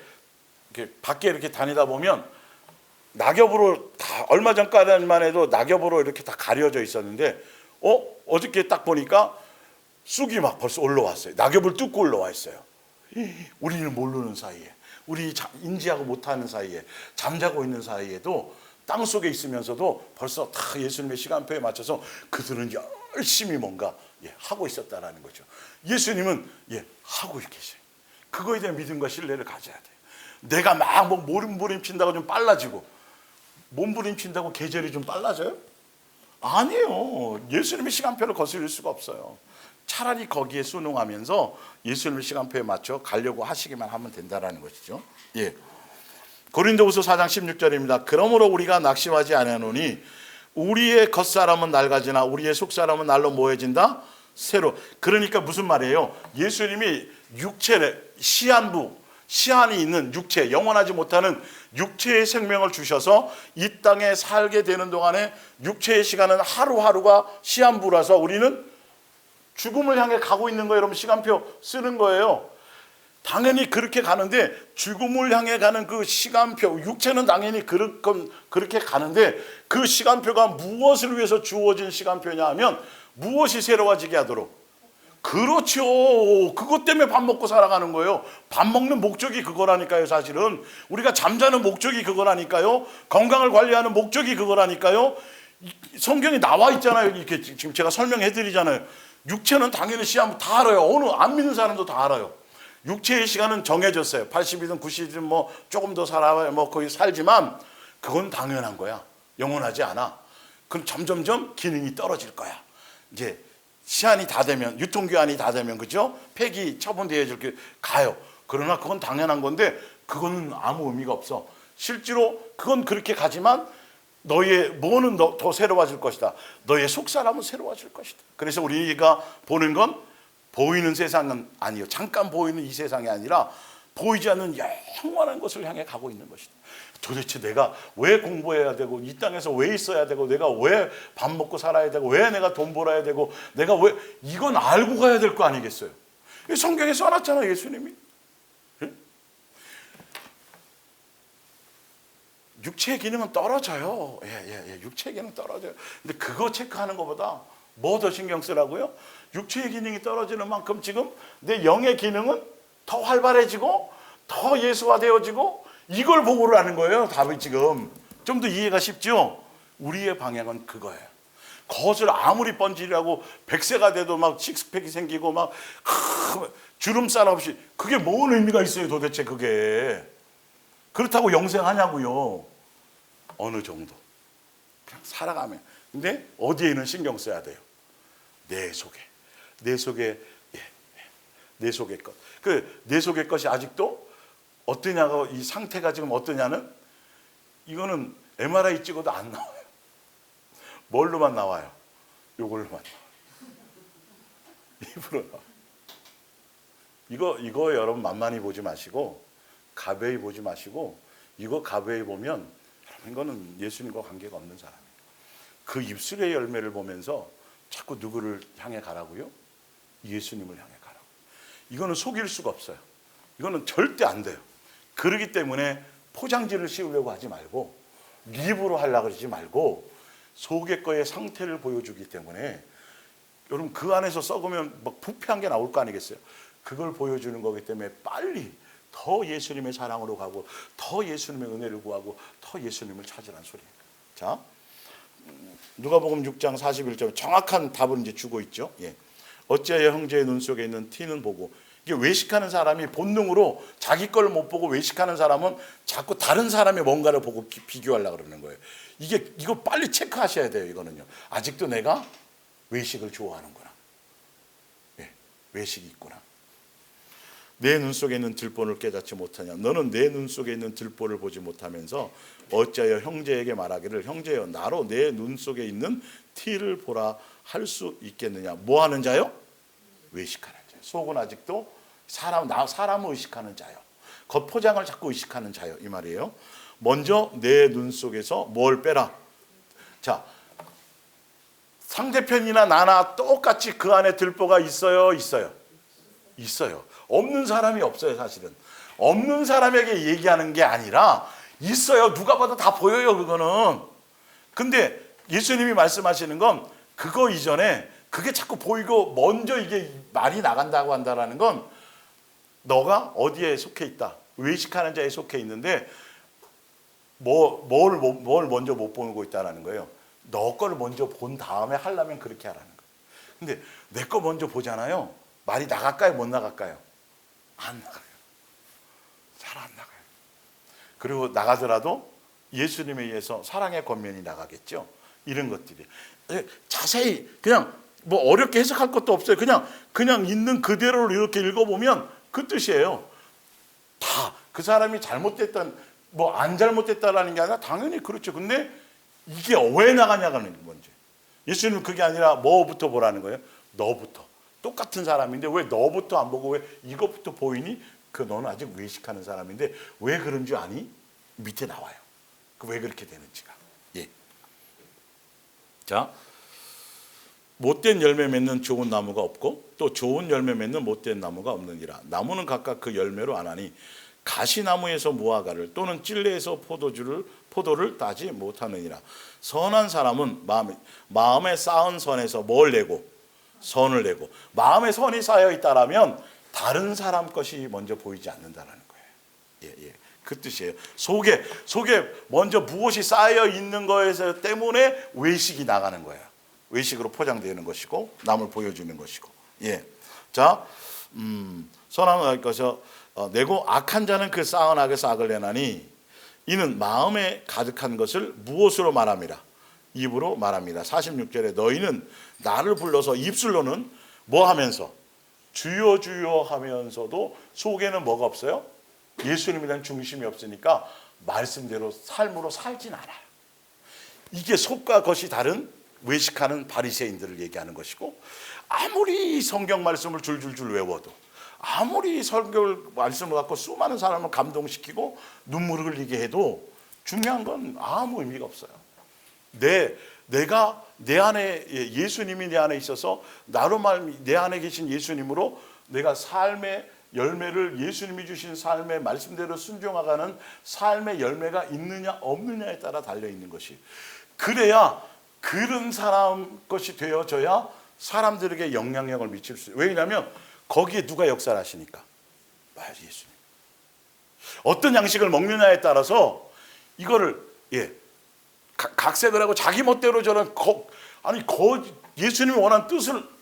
밖에 이렇게 다니다 보면 낙엽으로 다, 얼마 전까지만 해도 낙엽으로 이렇게 다 가려져 있었는데 어저께 딱 보니까 쑥이 막 벌써 올라왔어요. 낙엽을 뚫고 올라와 있어요. 우리는 모르는 사이에, 우리 인지하고 못하는 사이에, 잠자고 있는 사이에도 땅 속에 있으면서도 벌써 다 예수님의 시간표에 맞춰서 그들은 열심히 뭔가 하고 있었다라는 거죠. 예수님은 하고 계세요. 그거에 대한 믿음과 신뢰를 가져야 돼요. 내가 막 뭐 모림친다고 좀 빨라지고 몸부림친다고 계절이 좀 빨라져요? 아니에요. 예수님의 시간표를 거스릴 수가 없어요. 차라리 거기에 순응하면서 예수님의 시간표에 맞춰 가려고 하시기만 하면 된다라는 것이죠. 예. 고린도후서 4장 16절입니다. 그러므로 우리가 낙심하지 아니하노니 우리의 겉사람은 낡아지나 우리의 속사람은 날로 모여진다. 새로. 그러니까 무슨 말이에요? 예수님이 육체, 시한이 있는 육체, 영원하지 못하는 육체의 생명을 주셔서 이 땅에 살게 되는 동안에 육체의 시간은 하루하루가 시한부라서 우리는 죽음을 향해 가고 있는 거예요. 여러분, 시간표 쓰는 거예요. 당연히 그렇게 가는데 죽음을 향해 가는 그 시간표, 육체는 당연히 그렇게 가는데 그 시간표가 무엇을 위해서 주어진 시간표냐 하면 무엇이 새로워지게 하도록. 그렇죠. 그것 때문에 밥 먹고 살아가는 거예요. 밥 먹는 목적이 그거라니까요. 사실은 우리가 잠자는 목적이 그거라니까요. 건강을 관리하는 목적이 그거라니까요. 성경에 나와 있잖아요. 이렇게 지금 제가 설명해 드리잖아요. 육체는 당연히 시한 다 알아요. 어느 안 믿는 사람도 다 알아요. 육체의 시간은 정해졌어요. 80이든 90이든 뭐 조금 더 살아야 뭐 거의 살지만 그건 당연한 거야. 영원하지 않아. 그럼 점점점 기능이 떨어질 거야. 이제 시한이 다 되면, 유통기한이 다 되면, 그죠? 폐기 처분되어질 게 가요. 그러나 그건 당연한 건데 그건 아무 의미가 없어. 실제로 그건 그렇게 가지만 너의 뭐는 더 새로워질 것이다. 너의 속사람은 새로워질 것이다. 그래서 우리가 보는 건 보이는 세상은 아니요. 잠깐 보이는 이 세상이 아니라 보이지 않는 영원한 것을 향해 가고 있는 것이다. 도대체 내가 왜 공부해야 되고 이 땅에서 왜 있어야 되고 내가 왜 밥 먹고 살아야 되고 왜 내가 돈 벌어야 되고 내가 왜 이건 알고 가야 될 거 아니겠어요? 성경에 써놨잖아요. 예수님이. 육체의 기능은 떨어져요. 육체의 기능은 떨어져요. 근데 그거 체크하는 것보다 뭐 더 신경 쓰라고요? 육체의 기능이 떨어지는 만큼 지금 내 영의 기능은 더 활발해지고 더 예수화되어지고 이걸 보고를 하는 거예요. 답이 지금 좀 더 이해가 쉽죠? 우리의 방향은 그거예요. 겉을 아무리 번지르고 100세가 돼도 막 식스팩이 생기고 막 주름살 없이 그게 뭔 의미가 있어요 도대체 그게. 그렇다고 영생하냐고요. 어느 정도 그냥 살아가면. 근데 어디에는 신경 써야 돼요? 내 속에 내 속의 것. 그 내 속의 것이 아직도 어떠냐고, 이 상태가 지금 어떠냐는 이거는 MRI 찍어도 안 나와요. 뭘로만 나와요? 요걸로만 나와요. 입으로 나와요. 이거 여러분 만만히 보지 마시고 가벼이 보지 마시고 이거 가벼이 보면 여러분 이거는 예수님과 관계가 없는 사람이에요. 그 입술의 열매를 보면서 자꾸 누구를 향해 가라고요? 예수님을 향해 가라고. 이거는 속일 수가 없어요. 이거는 절대 안 돼요. 그러기 때문에 포장지를 씌우려고 하지 말고 립으로 하려고 하지 말고 속의 거의 상태를 보여주기 때문에 여러분 그 안에서 썩으면 막 부패한 게 나올 거 아니겠어요? 그걸 보여주는 거기 때문에 빨리 더 예수님의 사랑으로 가고 더 예수님의 은혜를 구하고 더 예수님을 찾으라는 소리입니다. 자, 누가복음 6장 41절 정확한 답을 이제 주고 있죠. 어찌하여 형제의 눈 속에 있는 티는 보고. 이게 외식하는 사람이 본능으로 자기 걸 못 보고 외식하는 사람은 자꾸 다른 사람의 뭔가를 보고 비교하려고 그러는 거예요. 이거 빨리 체크하셔야 돼요. 이거는요. 아직도 내가 외식을 좋아하는구나. 외식이 있구나. 내 눈 속에 있는 들보를 깨닫지 못하냐. 너는 내 눈 속에 있는 들보를 보지 못하면서 어찌하여 형제에게 말하기를 형제여 나로 내 눈 속에 있는 티를 보라 할 수 있겠느냐. 뭐 하는 자요? 외식하는 자요. 속은 아직도 사람을 의식하는 자요. 겉포장을 자꾸 의식하는 자요. 이 말이에요. 먼저 내 눈 속에서 뭘 빼라. 자, 상대편이나 나나 똑같이 그 안에 들보가 있어요? 있어요. 없는 사람이 없어요. 사실은 없는 사람에게 얘기하는 게 아니라 있어요. 누가 봐도 다 보여요. 그거는. 근데 예수님이 말씀하시는 건 그거 이전에 그게 자꾸 보이고 먼저 이게 말이 나간다고 한다라는 건 너가 어디에 속해 있다. 외식하는 자에 속해 있는데 뭘 먼저 못 보고 있다라는 거예요. 너 거를 먼저 본 다음에 하려면 그렇게 하라는 거예요. 근데 내 거 먼저 보잖아요. 말이 나갈까요? 못 나갈까요? 안 나가요. 잘 안 나가요. 그리고 나가더라도 예수님에 의해서 사랑의 권면이 나가겠죠. 이런 것들이 자세히 그냥 뭐 어렵게 해석할 것도 없어요. 그냥 있는 그대로를 이렇게 읽어보면 그 뜻이에요. 다 그 사람이 잘못됐던 뭐 안 잘못됐다라는 게 아니라 당연히 그렇죠. 근데 이게 왜 나가냐는 문제. 예수님은 그게 아니라 뭐부터 보라는 거예요? 너부터. 똑같은 사람인데 왜 너부터 안 보고 왜 이것부터 보이니? 너는 아직 외식하는 사람인데 왜 그런 줄 아니? 밑에 나와요. 왜 그렇게 되는지가. 예. 자, 못된 열매 맺는 좋은 나무가 없고 또 좋은 열매 맺는 못된 나무가 없느니라. 나무는 각각 그 열매로 아나니 가시나무에서 무화과를 또는 찔레에서 포도를 따지 못하느니라. 선한 사람은 마음에 쌓은 선에서 뭘 내고 선을 내고 마음에 선이 쌓여 있다라면 다른 사람 것이 먼저 보이지 않는다라는 거예요. 예. 그 뜻이에요. 속에 먼저 무엇이 쌓여 있는 거에서 때문에 외식이 나가는 거예요. 외식으로 포장되는 것이고 남을 보여주는 것이고. 예. 자, 선한 것에서 내고 악한 자는 그 쌓은 악에서 악을 내나니 이는 마음에 가득한 것을 무엇으로 말함이라? 입으로 말합니다. 46절에 너희는 나를 불러서 입술로는 뭐 하면서? 주여 주여 하면서도 속에는 뭐가 없어요? 예수님에 대한 중심이 없으니까 말씀대로 삶으로 살진 않아요. 이게 속과 겉이 다른 외식하는 바리새인들을 얘기하는 것이고, 아무리 성경 말씀을 줄줄줄 외워도, 아무리 성경 말씀을 갖고 수많은 사람을 감동시키고 눈물을 흘리게 해도 중요한 건 아무 의미가 없어요. 내가 내 안에, 예수님이 내 안에 있어서 나로 내 안에 계신 예수님으로 내가 삶의 열매를, 예수님이 주신 삶의 말씀대로 순종하가는 삶의 열매가 있느냐 없느냐에 따라 달려있는 것이, 그래야 그런 사람 것이 되어져야 사람들에게 영향력을 미칠 수 있어요. 왜냐하면 거기에 누가 역사를 하시니까? 예수님. 어떤 양식을 먹느냐에 따라서 이거를 각색을 하고 자기 멋대로 저는 예수님이 원하는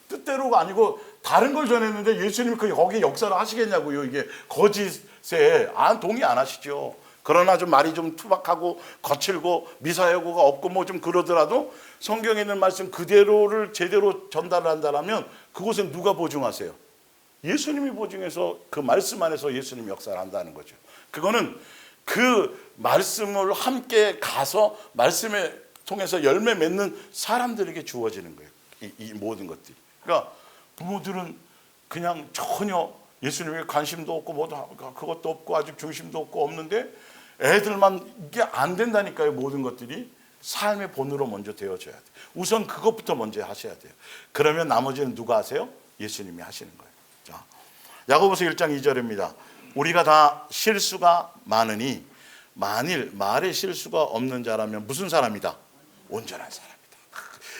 뜻대로가 아니고 다른 걸 전했는데 예수님이 거기에 역사를 하시겠냐고요. 이게 거짓에 동의 안 하시죠. 그러나 좀 말이 좀 투박하고 거칠고 미사여구가 없고 뭐 좀 그러더라도 성경에 있는 말씀 그대로를 제대로 전달한다면 그곳은 누가 보증하세요? 예수님이 보증해서 그 말씀 안에서 예수님이 역사를 한다는 거죠. 그거는 그 말씀을 함께 가서 말씀에 통해서 열매 맺는 사람들에게 주어지는 거예요. 이 모든 것들이. 그러니까 부모들은 그냥 전혀 예수님에 관심도 없고 그것도 없고 아직 중심도 없는데 애들만 이게 안 된다니까요. 모든 것들이 삶의 본으로 먼저 되어져야 돼요. 우선 그것부터 먼저 하셔야 돼요. 그러면 나머지는 누가 하세요? 예수님이 하시는 거예요. 자, 야고보서 1장 2절입니다. 우리가 다 실수가 많으니 만일 말에 실수가 없는 자라면 무슨 사람이다? 온전한 사람이다.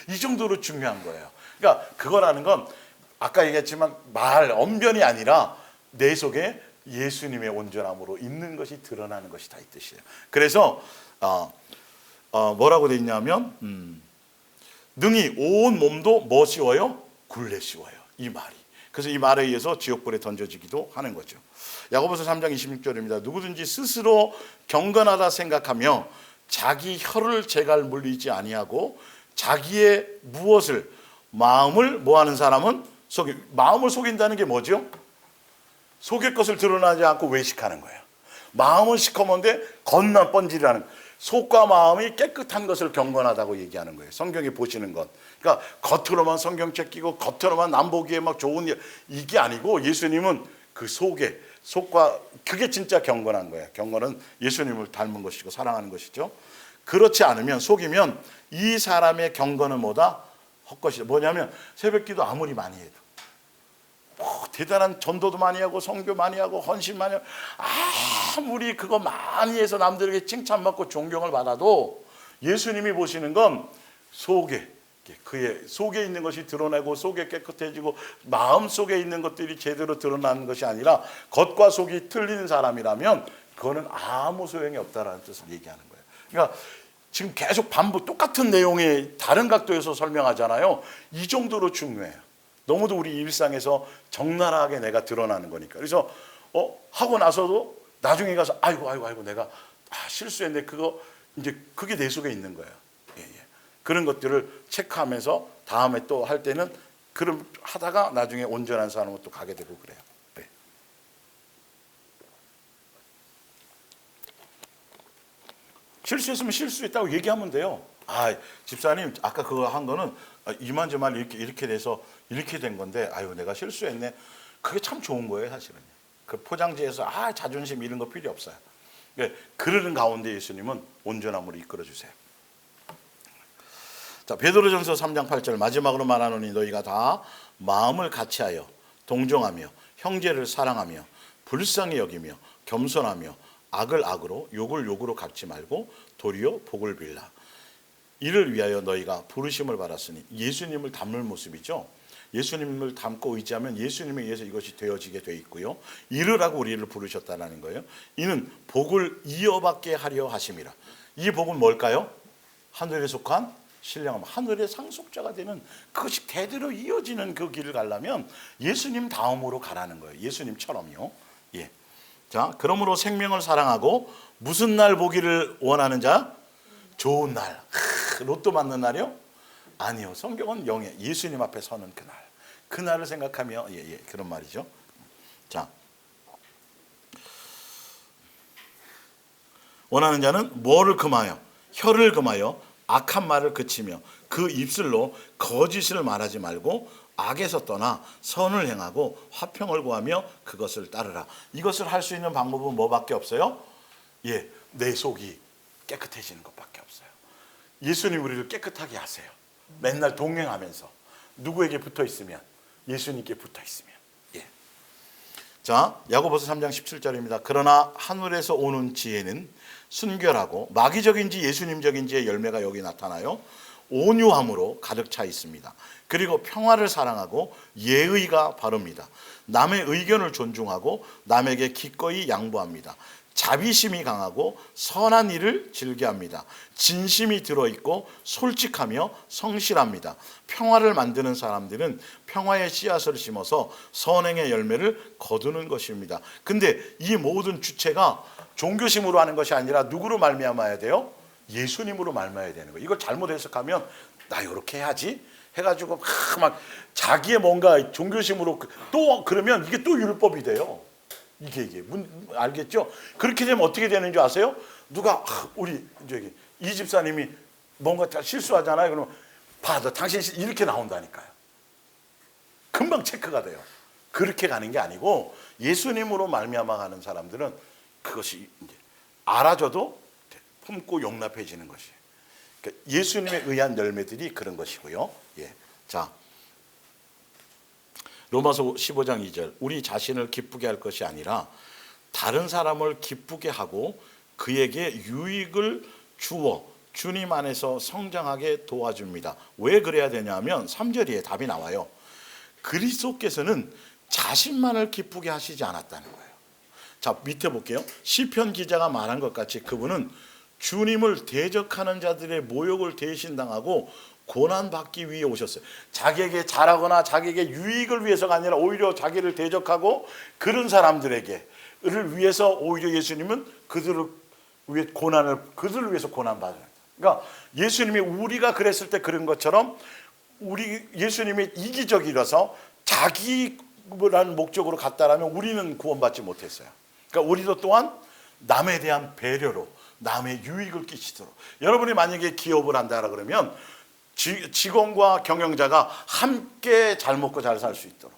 이 정도로 중요한 거예요. 그러니까 그거라는 건 아까 얘기했지만 언변이 아니라 내 속에 예수님의 온전함으로 있는 것이 드러나는 것이다, 이 뜻이에요. 그래서 뭐라고 돼 있냐면 능히 온 몸도 뭐 씌워요? 굴레 씌워요. 이 말이. 그래서 이 말에 의해서 지옥불에 던져지기도 하는 거죠. 야고보서 3장 26절입니다. 누구든지 스스로 경건하다 생각하며 자기 혀를 제갈 물리지 아니하고 자기의 무엇을 마음을 뭐하는 사람은 마음을 속인다는 게 뭐죠? 속일 것을 드러나지 않고 외식하는 거예요. 마음은 시커먼데 겉만 번지라는, 속과 마음이 깨끗한 것을 경건하다고 얘기하는 거예요. 성경이 보시는 것. 그러니까 겉으로만 성경책 끼고 겉으로만 남 보기에 막 좋은 이게 아니고 예수님은 그 속과 그게 진짜 경건한 거예요. 경건은 예수님을 닮은 것이고 사랑하는 것이죠. 그렇지 않으면, 속이면 이 사람의 경건은 뭐다? 헛것이다. 뭐냐면 새벽기도 아무리 많이 해도, 대단한 전도도 많이 하고 성교 많이 하고 헌신 많이 하고 아무리 그거 많이 해서 남들에게 칭찬받고 존경을 받아도 예수님이 보시는 건 그의 속에 있는 것이 드러나고 속에 깨끗해지고 마음 속에 있는 것들이 제대로 드러나는 것이 아니라 겉과 속이 틀린 사람이라면 그거는 아무 소용이 없다라는 뜻을 얘기하는 거예요. 그러니까 지금 계속 반복 똑같은 내용이 다른 각도에서 설명하잖아요. 이 정도로 중요해요. 너무도 우리 일상에서 적나라하게 내가 드러나는 거니까. 그래서 하고 나서도 나중에 가서 아이고 내가 실수했네. 그거 이제 그게 내 속에 있는 거예요. 예, 예. 그런 것들을 체크하면서 다음에 또 할 때는 그럼 하다가 나중에 온전한 사람으로 또 가게 되고 그래요. 네. 실수했으면 실수했다고 얘기하면 돼요. 아, 집사님 아까 그거 한 거는 이만저만 이렇게 돼서 이렇게 된 건데 아유 내가 실수했네. 그게 참 좋은 거예요 사실은. 그 포장지에서 자존심 이런 거 필요 없어요. 그러는 가운데 예수님은 온전함으로 이끌어 주세요. 자, 베드로전서 3장 8절 마지막으로 말하노니 너희가 다 마음을 같이하여 동정하며 형제를 사랑하며 불쌍히 여기며 겸손하며 악을 악으로 욕을 욕으로 갚지 말고 도리어 복을 빌라. 이를 위하여 너희가 부르심을 받았으니 예수님을 닮는 모습이죠. 예수님을 닮고 의지하면 예수님에 의해서 이것이 되어지게 돼 있고요. 이르라고 우리를 부르셨다는 거예요. 이는 복을 이어받게 하려 하심이라. 이 복은 뭘까요? 하늘에 속한 신령함, 하늘의 상속자가 되는 그것이 대대로 이어지는 그 길을 가려면 예수님 다음으로 가라는 거예요. 예수님처럼요. 예. 자, 그러므로 생명을 사랑하고 무슨 날 보기를 원하는 자? 좋은 날. 로또 맞는 날이요? 아니요. 성경은 영예. 예수님 앞에 서는 그날. 그날을 생각하며 그런 말이죠. 자, 원하는 자는 뭐를 금하여 혀를 금하여 악한 말을 그치며 그 입술로 거짓을 말하지 말고 악에서 떠나 선을 행하고 화평을 구하며 그것을 따르라. 이것을 할 수 있는 방법은 뭐밖에 없어요? 예, 내 속이 깨끗해지는 것밖에 없어요. 예수님 우리를 깨끗하게 하세요. 맨날 동행하면서 누구에게 붙어 있으면 예수님께 붙어 있으면. 예. 자, 야고보서 3장 17절입니다. 그러나 하늘에서 오는 지혜는 순결하고 마귀적인지 예수님적인지의 열매가 여기 나타나요. 온유함으로 가득 차 있습니다. 그리고 평화를 사랑하고 예의가 바릅니다. 남의 의견을 존중하고 남에게 기꺼이 양보합니다. 자비심이 강하고 선한 일을 즐겨합니다. 진심이 들어있고 솔직하며 성실합니다. 평화를 만드는 사람들은 평화의 씨앗을 심어서 선행의 열매를 거두는 것입니다. 근데 이 모든 주체가 종교심으로 하는 것이 아니라 누구로 말미암아야 돼요? 예수님으로 말미암아야 되는 거예요. 이걸 잘못 해석하면 나 이렇게 해야지 해가지고 막 자기의 뭔가 종교심으로 또 그러면 이게 또 율법이 돼요. 이게 알겠죠? 그렇게 되면 어떻게 되는 줄 아세요? 누가 우리 저기 이 집사님이 뭔가 실수하잖아요. 그러면 봐, 너 당신 이렇게 나온다니까요. 금방 체크가 돼요. 그렇게 가는 게 아니고 예수님으로 말미암아 가는 사람들은 그것이 이제 알아줘도 품고 용납해지는 것이에요. 그러니까 예수님에 의한 열매들이 그런 것이고요. 예, 자. 로마서 15장 2절 우리 자신을 기쁘게 할 것이 아니라 다른 사람을 기쁘게 하고 그에게 유익을 주어 주님 안에서 성장하게 도와줍니다. 왜 그래야 되냐면 3절에 답이 나와요. 그리스도께서는 자신만을 기쁘게 하시지 않았다는 거예요. 자, 밑에 볼게요. 시편 기자가 말한 것 같이 그분은 주님을 대적하는 자들의 모욕을 대신 당하고 고난받기 위해 오셨어요. 자기에게 잘하거나 자기에게 유익을 위해서가 아니라 오히려 자기를 대적하고 그런 사람들에게를 위해서 오히려 예수님은 그들을 위해서 고난받아요. 그러니까 예수님이 우리가 그랬을 때 그런 것처럼 우리 예수님이 이기적이라서 자기라는 목적으로 갔다라면 우리는 구원받지 못했어요. 그러니까 우리도 또한 남에 대한 배려로 남의 유익을 끼치도록 여러분이 만약에 기업을 한다 그러면 직원과 경영자가 함께 잘 먹고 잘 살 수 있도록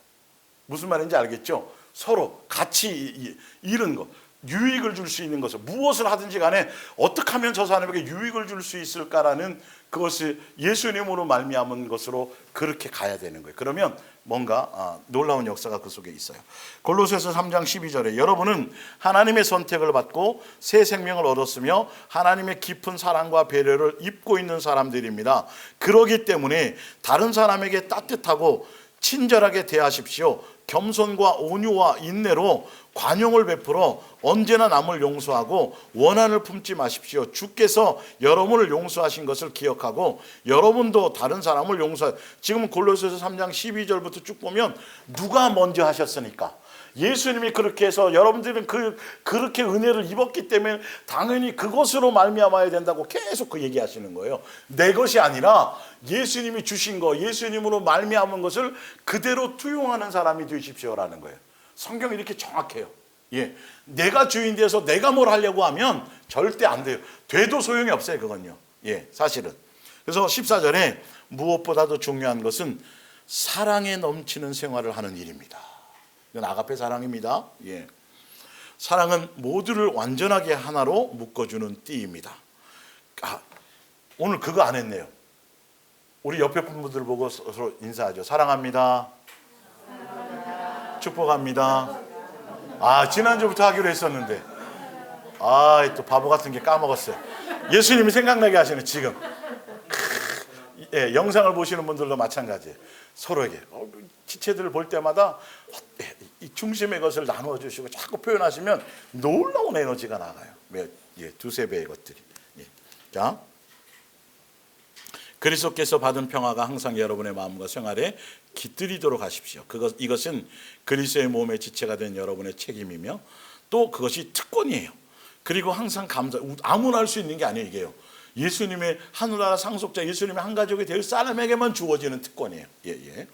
무슨 말인지 알겠죠? 서로 같이 이런 것 유익을 줄 수 있는 것을 무엇을 하든지 간에 어떻게 하면 저 사람에게 유익을 줄 수 있을까라는 그것을 예수님으로 말미암은 것으로 그렇게 가야 되는 거예요. 그러면 뭔가 놀라운 역사가 그 속에 있어요. 골로새서 3장 12절에 여러분은 하나님의 선택을 받고 새 생명을 얻었으며 하나님의 깊은 사랑과 배려를 입고 있는 사람들입니다. 그러기 때문에 다른 사람에게 따뜻하고 친절하게 대하십시오. 겸손과 온유와 인내로 관용을 베풀어 언제나 남을 용서하고 원한을 품지 마십시오. 주께서 여러분을 용서하신 것을 기억하고 여러분도 다른 사람을 용서하세요. 지금 골로새서 3장 12절부터 쭉 보면 누가 먼저 하셨으니까 예수님이 그렇게 해서 여러분들은 그렇게 은혜를 입었기 때문에 당연히 그것으로 말미암아야 된다고 계속 그 얘기하시는 거예요. 내 것이 아니라 예수님이 주신 거, 예수님으로 말미암은 것을 그대로 투용하는 사람이 되십시오라는 거예요. 성경이 이렇게 정확해요. 예, 내가 주인 돼서 내가 뭘 하려고 하면 절대 안 돼요. 돼도 소용이 없어요, 그건요. 예, 사실은. 그래서 14절에 무엇보다도 중요한 것은 사랑에 넘치는 생활을 하는 일입니다. 이건 아가페 사랑입니다. 예, 사랑은 모두를 완전하게 하나로 묶어주는 띠입니다. 오늘 그거 안 했네요. 우리 옆에 분들 보고 서로 인사하죠. 사랑합니다. 축복합니다. 지난주부터 하기로 했었는데 또 바보 같은 게 까먹었어요. 예수님이 생각나게 하시는 지금. 예, 영상을 보시는 분들도 마찬가지예요. 서로에게 지체들을 볼 때마다 이 중심의 것을 나누어 주시고 자꾸 표현하시면 놀라운 에너지가 나가요. 두세 배의 것들이. 예. 자, 그리스도께서 받은 평화가 항상 여러분의 마음과 생활에 깃들이도록 하십시오. 이것은 그리스도의 몸의 지체가 된 여러분의 책임이며 또 그것이 특권이에요. 그리고 항상 아무나 할 수 있는 게 아니에요. 이게요. 예수님의 하늘나라 상속자, 예수님의 한 가족이 될 사람에게만 주어지는 특권이에요. 예.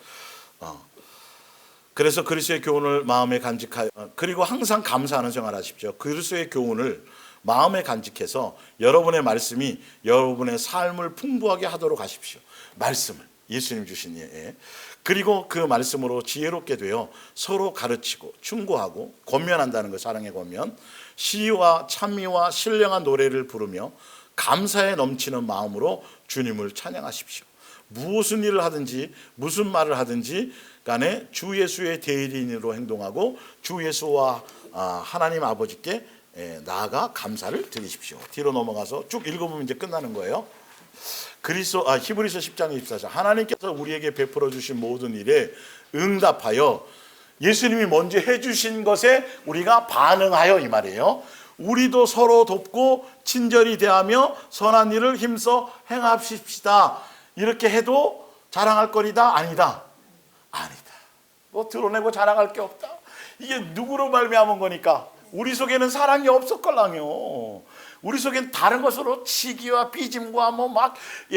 그래서 그리스도의 교훈을 마음에 간직하여 그리고 항상 감사하는 생활하십시오. 그리스도의 교훈을 마음에 간직해서 여러분의 말씀이 여러분의 삶을 풍부하게 하도록 하십시오. 말씀을 예수님 주신 그리고 그 말씀으로 지혜롭게 되어 서로 가르치고 충고하고 권면한다는 것, 사랑의 권면. 시와 찬미와 신령한 노래를 부르며 감사에 넘치는 마음으로 주님을 찬양하십시오. 무슨 일을 하든지 무슨 말을 하든지 간에 주 예수의 대리인으로 행동하고 주 예수와 하나님 아버지께 나아가 감사를 드리십시오. 뒤로 넘어가서 쭉 읽어보면 이제 끝나는 거예요. 히브리서 10장 24절. 하나님께서 우리에게 베풀어 주신 모든 일에 응답하여 예수님이 먼저 해주신 것에 우리가 반응하여, 이 말이에요. 우리도 서로 돕고 친절히 대하며 선한 일을 힘써 행합시다. 이렇게 해도 자랑할 거리다? 아니다. 뭐 드러내고 자랑할 게 없다. 이게 누구로 말미암은 거니까? 우리 속에는 사랑이 없었걸랑요. 우리 속엔 다른 것으로 치기와 삐짐과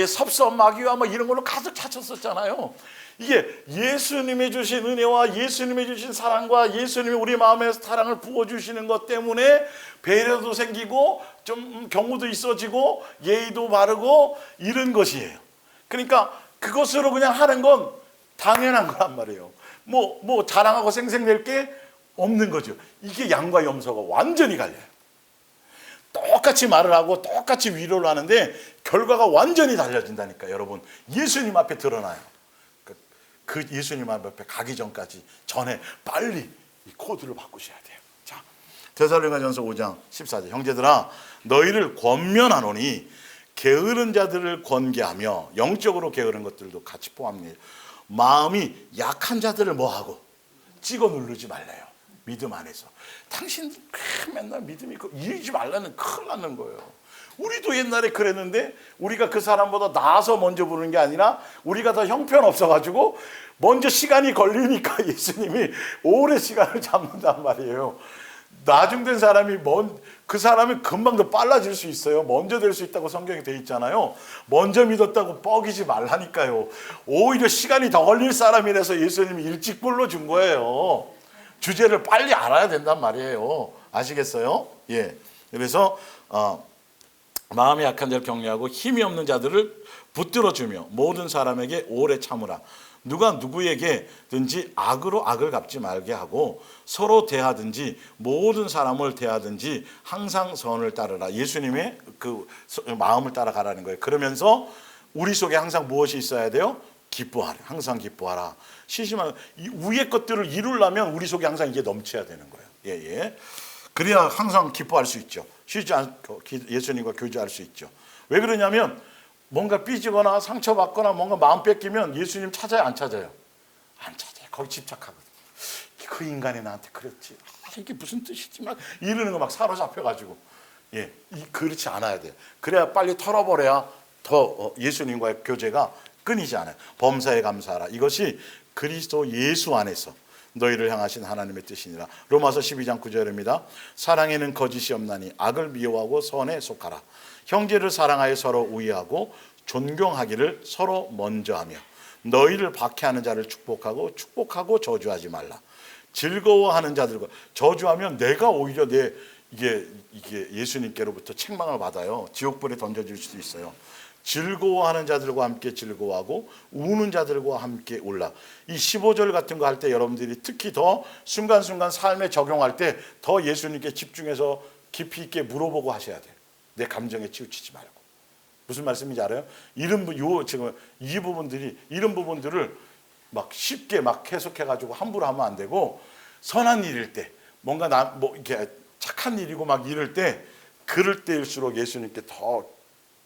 섭섭마귀와 이런 걸로 가득 찼었잖아요. 이게 예수님이 주신 은혜와 예수님이 주신 사랑과 예수님이 우리 마음에 사랑을 부어주시는 것 때문에 배려도 생기고 좀 경우도 있어지고 예의도 바르고 이런 것이에요. 그러니까 그것으로 그냥 하는 건 당연한 거란 말이에요. 뭐 자랑하고 생색낼 게 없는 거죠. 이게 양과 염소가 완전히 갈려요. 똑같이 말을 하고 똑같이 위로를 하는데 결과가 완전히 달라진다니까. 여러분, 예수님 앞에 드러나요. 그 예수님 앞에 가기 전에 빨리 이 코드를 바꾸셔야 돼요. 자, 데살로니가전서 5장 14절. 형제들아, 너희를 권면하노니 게으른 자들을 권계하며, 영적으로 게으른 것들도 같이 포함해요. 마음이 약한 자들을 뭐하고 찍어 누르지 말래요. 믿음 안에서. 당신 맨날 믿음이 이러지 말라는, 큰일 나는 거예요. 우리도 옛날에 그랬는데 우리가 그 사람보다 나아서 먼저 부르는 게 아니라 우리가 더 형편없어가지고 먼저 시간이 걸리니까 예수님이 오래 시간을 잡는단 말이에요. 나중된 사람이 그 사람이 금방 더 빨라질 수 있어요. 먼저 될 수 있다고 성경에 돼 있잖아요. 먼저 믿었다고 뻐기지 말라니까요. 오히려 시간이 더 걸릴 사람이라서 예수님이 일찍 불러준 거예요. 주제를 빨리 알아야 된단 말이에요. 아시겠어요? 예. 그래서 마음이 약한 자를 격려하고 힘이 없는 자들을 붙들어주며 모든 사람에게 오래 참으라. 누가 누구에게든지 악으로 악을 갚지 말게 하고 서로 대하든지 모든 사람을 대하든지 항상 선을 따르라. 예수님의 그 마음을 따라가라는 거예요. 그러면서 우리 속에 항상 무엇이 있어야 돼요? 기뻐하라. 항상 기뻐하라. 시시만 위의 것들을 이루려면 우리 속에 항상 이게 넘쳐야 되는 거예요. 예. 그래야 항상 기뻐할 수 있죠. 쉬지 않고 예수님과 교제할 수 있죠. 왜 그러냐면 뭔가 삐지거나 상처받거나 뭔가 마음 뺏기면 예수님 찾아요, 안 찾아요? 안 찾아요. 거기 집착하거든요. 그 인간이 나한테 그랬지. 이게 무슨 뜻이지? 막 이러는 거 막 사로잡혀가지고. 예, 그렇지 않아야 돼요. 그래야 빨리 털어버려야 더 예수님과의 교제가 끊이지 않아요. 범사에 감사하라. 이것이 그리스도 예수 안에서 너희를 향하신 하나님의 뜻이니라. 로마서 12장 9절입니다. 사랑에는 거짓이 없나니 악을 미워하고 선에 속하라. 형제를 사랑하여 서로 우애하고 존경하기를 서로 먼저 하며 너희를 박해하는 자를 축복하고 저주하지 말라. 즐거워하는 자들과 저주하면 내가 오히려 이게 예수님께로부터 책망을 받아요. 지옥불에 던져질 수도 있어요. 즐거워하는 자들과 함께 즐거워하고 우는 자들과 함께 울라. 이 15절 같은 거 할 때 여러분들이 특히 더 순간순간 삶에 적용할 때 더 예수님께 집중해서 깊이 있게 물어보고 하셔야 돼요. 내 감정에 치우치지 말고. 무슨 말씀인지 알아요? 지금 이런 부분들을 막 쉽게 막 해석해가지고 함부로 하면 안 되고, 선한 일일 때 뭔가 이렇게 착한 일이고 막 이럴 때, 그럴 때일수록 예수님께 더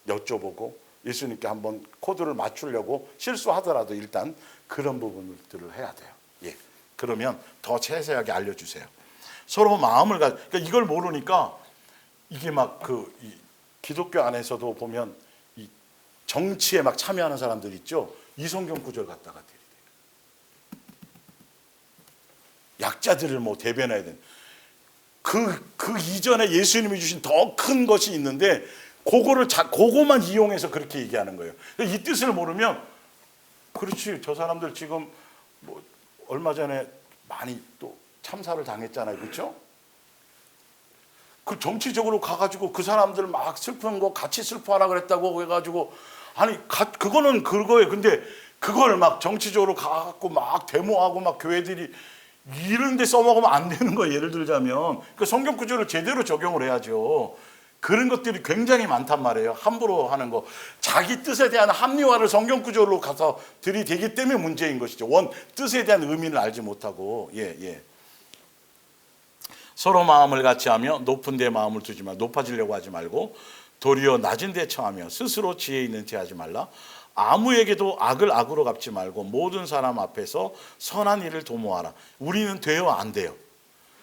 여쭤보고 예수님께 한번 코드를 맞추려고 실수하더라도 일단 그런 부분들을 해야 돼요. 예. 그러면 더 세세하게 알려주세요. 서로 마음을 그러니까 이걸 모르니까 이게 막 기독교 안에서도 보면 이 정치에 막 참여하는 사람들 있죠. 이성경 구절 갖다가 들이대요. 약자들을 대변해야 되는 그 이전에 예수님이 주신 더 큰 것이 있는데 그거만 이용해서 그렇게 얘기하는 거예요. 이 뜻을 모르면 그렇지, 저 사람들 지금 얼마 전에 많이 또 참사를 당했잖아요, 그렇죠? 그 정치적으로 가가지고 그 사람들 막 슬픈 거 같이 슬퍼하라 그랬다고 해가지고, 아니 그거는 그거예요. 근데 그걸 막 정치적으로 가갖고 막 데모하고 막 교회들이 이런 데 써먹으면 안 되는 거예요. 예를 들자면 그 성경 구절을 제대로 적용을 해야죠. 그런 것들이 굉장히 많단 말이에요. 함부로 하는 거, 자기 뜻에 대한 합리화를 성경 구절로 가서 들이대기 때문에 문제인 것이죠. 뜻에 대한 의미를 알지 못하고. 예. 서로 마음을 같이 하며 높은 데 마음을 두지 말고, 높아지려고 하지 말고 도리어 낮은 데 처하며 스스로 지혜 있는 체 하지 말라. 아무에게도 악을 악으로 갚지 말고 모든 사람 앞에서 선한 일을 도모하라. 우리는 돼요, 안 돼요?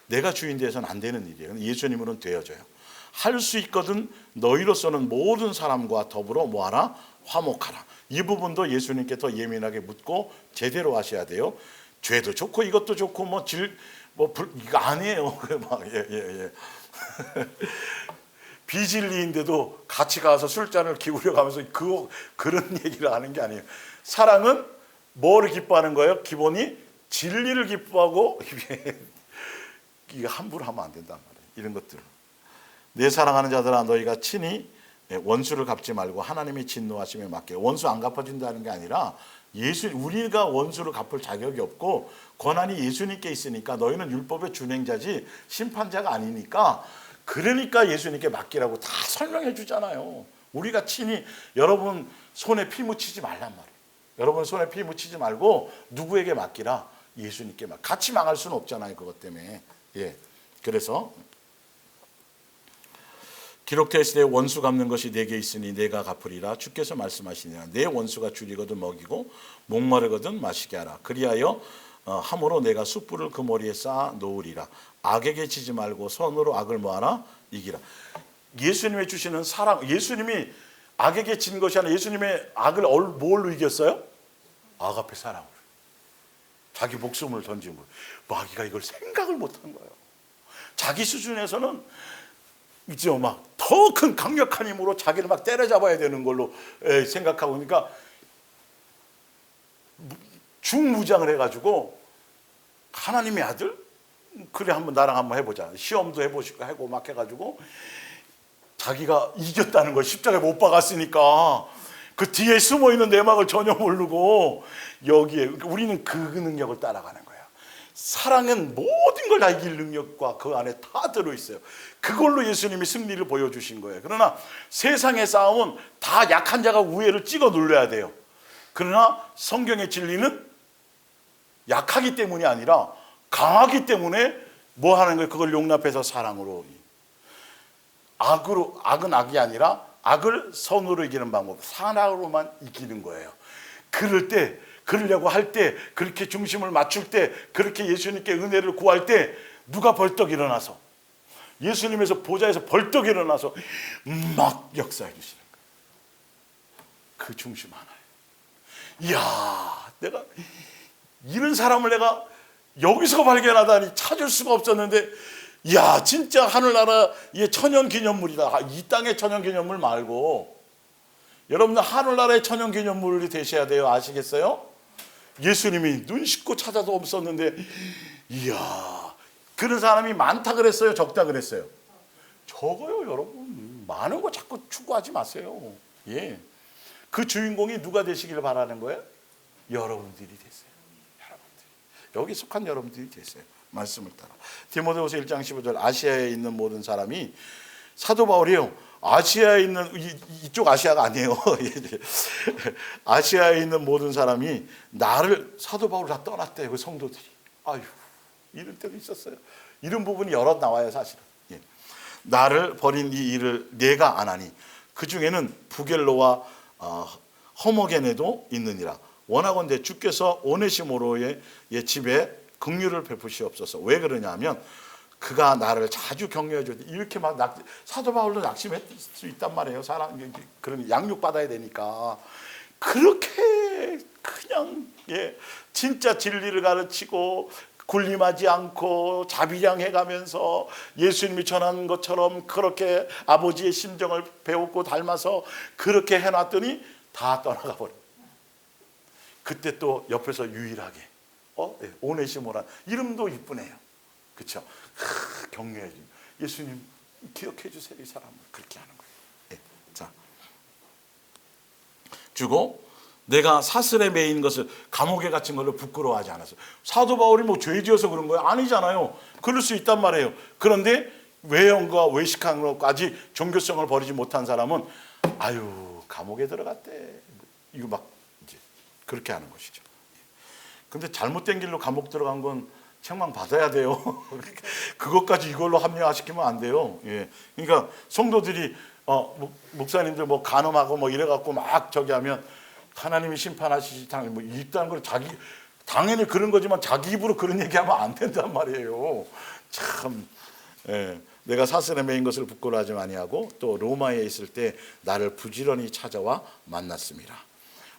내가 주인 되어서는 안 되는 일이에요. 예수님으로는 되어져요. 할 수 있거든 너희로서는 모든 사람과 더불어 뭐하라? 화목하라. 이 부분도 예수님께 더 예민하게 묻고 제대로 하셔야 돼요. 죄도 좋고 이것도 좋고 이거 아니에요. 예. 비진리인데도 같이 가서 술잔을 기울여 가면서 그런 얘기를 하는 게 아니에요. 사랑은 뭐를 기뻐하는 거예요? 기본이 진리를 기뻐하고 이게 함부로 하면 안 된단 말이에요. 이런 것들. 내 사랑하는 자들아 너희가 친히 원수를 갚지 말고 하나님이 진노하심에 맡겨. 원수 안 갚아준다는 게 아니라 우리가 원수를 갚을 자격이 없고 권한이 예수님께 있으니까 너희는 율법의 준행자지 심판자가 아니니까, 그러니까 예수님께 맡기라고 다 설명해 주잖아요. 우리가 친히 여러분 손에 피 묻히지 말란 말이에요. 여러분 손에 피 묻히지 말고 누구에게 맡기라? 예수님께 같이 망할 수는 없잖아요. 그것 때문에. 예. 그래서 기록되어 있으되 원수 갚는 것이 내게 있으니 내가 갚으리라. 주께서 말씀하시니라. 내 원수가 줄이거든 먹이고 목마르거든 마시게 하라. 그리하여 함으로 내가 숯불을 그 머리에 쌓아 놓으리라. 악에게 지지 말고 선으로 악을 뭐하라? 이기라. 예수님의 주시는 사랑, 예수님이 악에게 진 것이 아니라 예수님의 악을 뭘로 이겼어요? 악 앞에 사랑으로. 자기 목숨을 던짐으로. 마귀가 이걸 생각을 못한 거예요. 자기 수준에서는 이제 더 큰 강력한 힘으로 자기를 막 때려잡아야 되는 걸로 생각하고, 그러니까 중무장을 해가지고 하나님의 아들? 그래 나랑 한번 해보자. 시험도 해보시고 하고 막 해가지고 자기가 이겼다는 걸 십자가에 못 박았으니까 그 뒤에 숨어있는 내막을 전혀 모르고 여기에 우리는 그 능력을 따라가는 거야. 사랑은 모든 걸 다 이길 능력과 그 안에 다 들어있어요. 그걸로 예수님이 승리를 보여주신 거예요. 그러나 세상의 싸움은 다 약한 자가 우회를 찍어 눌러야 돼요. 그러나 성경의 진리는 약하기 때문이 아니라 강하기 때문에 뭐 하는 거예요? 그걸 용납해서 사랑으로. 악은 악이 아니라 악을 선으로 이기는 방법, 사랑으로만 이기는 거예요. 그러려고 할 때, 그렇게 중심을 맞출 때, 그렇게 예수님께 은혜를 구할 때 누가 벌떡 일어나서 예수님에서 보좌에서 벌떡 일어나서 막 역사해 주시는 거예요. 그 중심 하나예요. 이야, 내가 이런 사람을 내가 여기서 발견하다니 찾을 수가 없었는데, 이야, 진짜 하늘나라의 천연기념물이다. 이 땅의 천연기념물 말고 여러분들 하늘나라의 천연기념물이 되셔야 돼요. 아시겠어요? 예수님이 눈 씻고 찾아도 없었는데, 이야, 그런 사람이 많다 그랬어요? 적다 그랬어요? 적어요. 여러분, 많은 거 자꾸 추구하지 마세요. 예, 그 주인공이 누가 되시길 바라는 거예요? 여러분들이 되세요. 여러분들, 여기 속한 여러분들이 되세요. 말씀을 따라. 디모데후서 1장 15절, 아시아에 있는 모든 사람이, 사도 바울이요, 아시아에 있는, 이쪽 아시아가 아니에요. 아시아에 있는 모든 사람이 나를, 사도 바울을 다 떠났대요. 그 성도들이. 아유, 이런 때도 있었어요. 이런 부분이 여러 나와요, 사실은. 예. 나를 버린 이 일을 내가 안 하니 그 중에는 부겔로와 허머게네도 있느니라. 원하건대 주께서 오네시모로의 집에 긍휼을 베푸시옵소서. 왜 그러냐 하면 그가 나를 자주 격려해 줘. 이렇게 막 사도 바울도 낙심할 수 있단 말이에요. 사람 그런 양육 받아야 되니까. 그렇게 그냥 진짜 진리를 가르치고 군림하지 않고 자비량해 가면서 예수님이 전한 것처럼 그렇게 아버지의 심정을 배웠고 닮아서 그렇게 해놨더니 다 떠나가 버려. 그때 또 옆에서 유일하게 오네시모란 이름도 이쁘네요. 그렇죠? 격려해 줍니다. 예수님 기억해 주세요. 이 사람을. 그렇게 하는 거예요. 예. 자, 주고 내가 사슬에 매인 것을 감옥에 갇힌 걸로 부끄러워하지 않았어요. 사도 바울이 뭐 죄 지어서 그런 거예요? 아니잖아요. 그럴 수 있단 말이에요. 그런데 외형과 외식한 것까지 종교성을 버리지 못한 사람은 아유, 감옥에 들어갔대. 이거 막 이제 그렇게 하는 것이죠. 근데 잘못된 길로 감옥 들어간 건 책망 받아야 돼요. 그것까지 이걸로 합리화시키면 안 돼요. 예. 그러니까 성도들이 목사님들 뭐 간음하고 뭐 이래갖고 막 저기 하면 하나님이 심판하시지 당연히 뭐 있다는 걸 당연히 그런 거지만 자기 입으로 그런 얘기하면 안 된단 말이에요. 참. 예. 내가 사슬에 매인 것을 부끄러워하지 아니하고 또 로마에 있을 때 나를 부지런히 찾아와 만났습니다.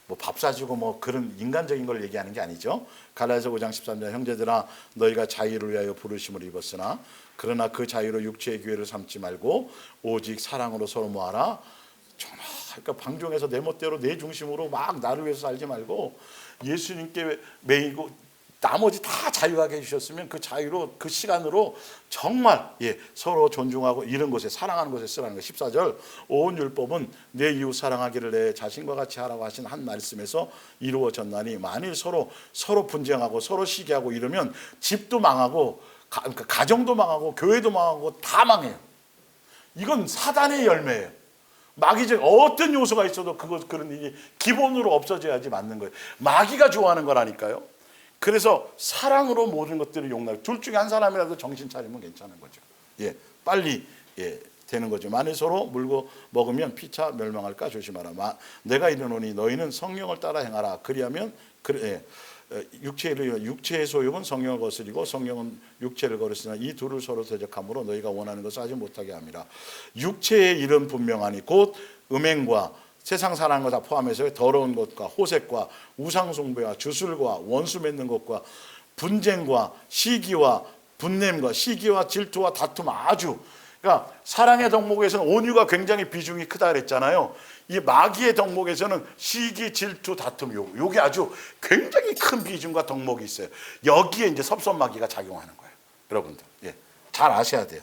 뭐 밥 사주고 뭐 그런 인간적인 걸 얘기하는 게 아니죠. 갈라디아서 5장 13절, 형제들아 너희가 자유를 위하여 부르심을 입었으나 그러나 그 자유로 육체의 기회를 삼지 말고 오직 사랑으로 서로 모아라. 그러니까 방종해서 내 멋대로 내 중심으로 막 나를 위해서 살지 말고 예수님께 매이고 나머지 다 자유하게 해주셨으면 그 자유로 그 시간으로 정말 서로 존중하고 이런 곳에 사랑하는 곳에 쓰라는 거. 14절 온 율법은 내 이웃 사랑하기를 내 자신과 같이 하라고 하신 한 말씀에서 이루어졌나니 만일 서로 분쟁하고 서로 시기하고 이러면 집도 망하고 그러니까 가정도 망하고 교회도 망하고 다 망해요. 이건 사단의 열매예요. 마귀적 어떤 요소가 있어도 그런 일이 기본으로 없어져야지 맞는 거예요. 마귀가 좋아하는 거라니까요. 그래서 사랑으로 모든 것들을 용납. 둘 중에 한 사람이라도 정신 차리면 괜찮은 거죠. 예, 빨리 되는 거죠. 만일 서로 물고 먹으면 피차 멸망할까 조심하라. 내가 이르노니 너희는 성령을 따라 행하라. 그리하면 육체의 소욕은 성령을 거스리고 성령은 육체를 거스리나 이 둘을 서로 대적함으로 너희가 원하는 것을 하지 못하게 함이라. 육체의 일은 분명하니 곧 음행과 세상 사랑한 것 다 포함해서 더러운 것과 호색과 우상숭배와 주술과 원수 맺는 것과 분쟁과 시기와 분냄과 시기와 질투와 다툼 아주 그러니까 사랑의 덕목에서는 온유가 굉장히 비중이 크다 그랬잖아요. 이 마귀의 덕목에서는 시기, 질투, 다툼 요게 아주 굉장히 큰 비중과 덕목이 있어요. 여기에 이제 섭섭마귀가 작용하는 거예요. 여러분들 잘 아셔야 돼요.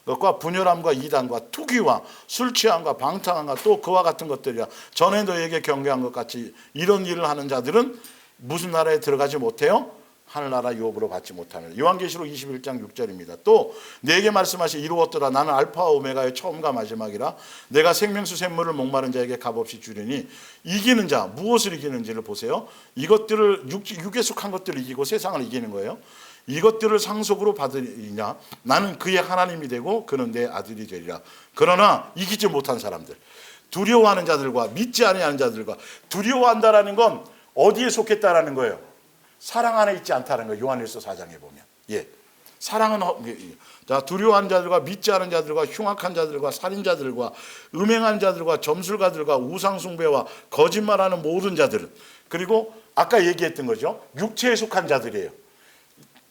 그것과 분열함과 이단과 투기와 술 취함과 방탕함과 또 그와 같은 것들이야. 전에 너에게 경계한 것 같이 이런 일을 하는 자들은 무슨 나라에 들어가지 못해요? 하늘나라 유업으로 받지 못하는. 요한계시록 21장 6절입니다. 또 내게 말씀하시 이루었더라. 나는 알파와 오메가의 처음과 마지막이라. 내가 생명수 샘물을 목마른 자에게 값없이 주리니 이기는 자 무엇을 이기는지를 보세요. 이것들을 육에 속한 것들을 이기고 세상을 이기는 거예요. 이것들을 상속으로 받으리냐 나는 그의 하나님이 되고 그는 내 아들이 되리라. 그러나 이기지 못한 사람들 두려워하는 자들과 믿지 아니하는 자들과 두려워한다라는 건 어디에 속했다라는 거예요? 사랑 안에 있지 않다는 거예요. 요한일서 4장에 보면 사랑은 자 두려워하는 자들과 믿지 않은 자들과 흉악한 자들과 살인자들과 음행한 자들과 점술가들과 우상숭배와 거짓말하는 모든 자들은 그리고 아까 얘기했던 거죠. 육체에 속한 자들이에요.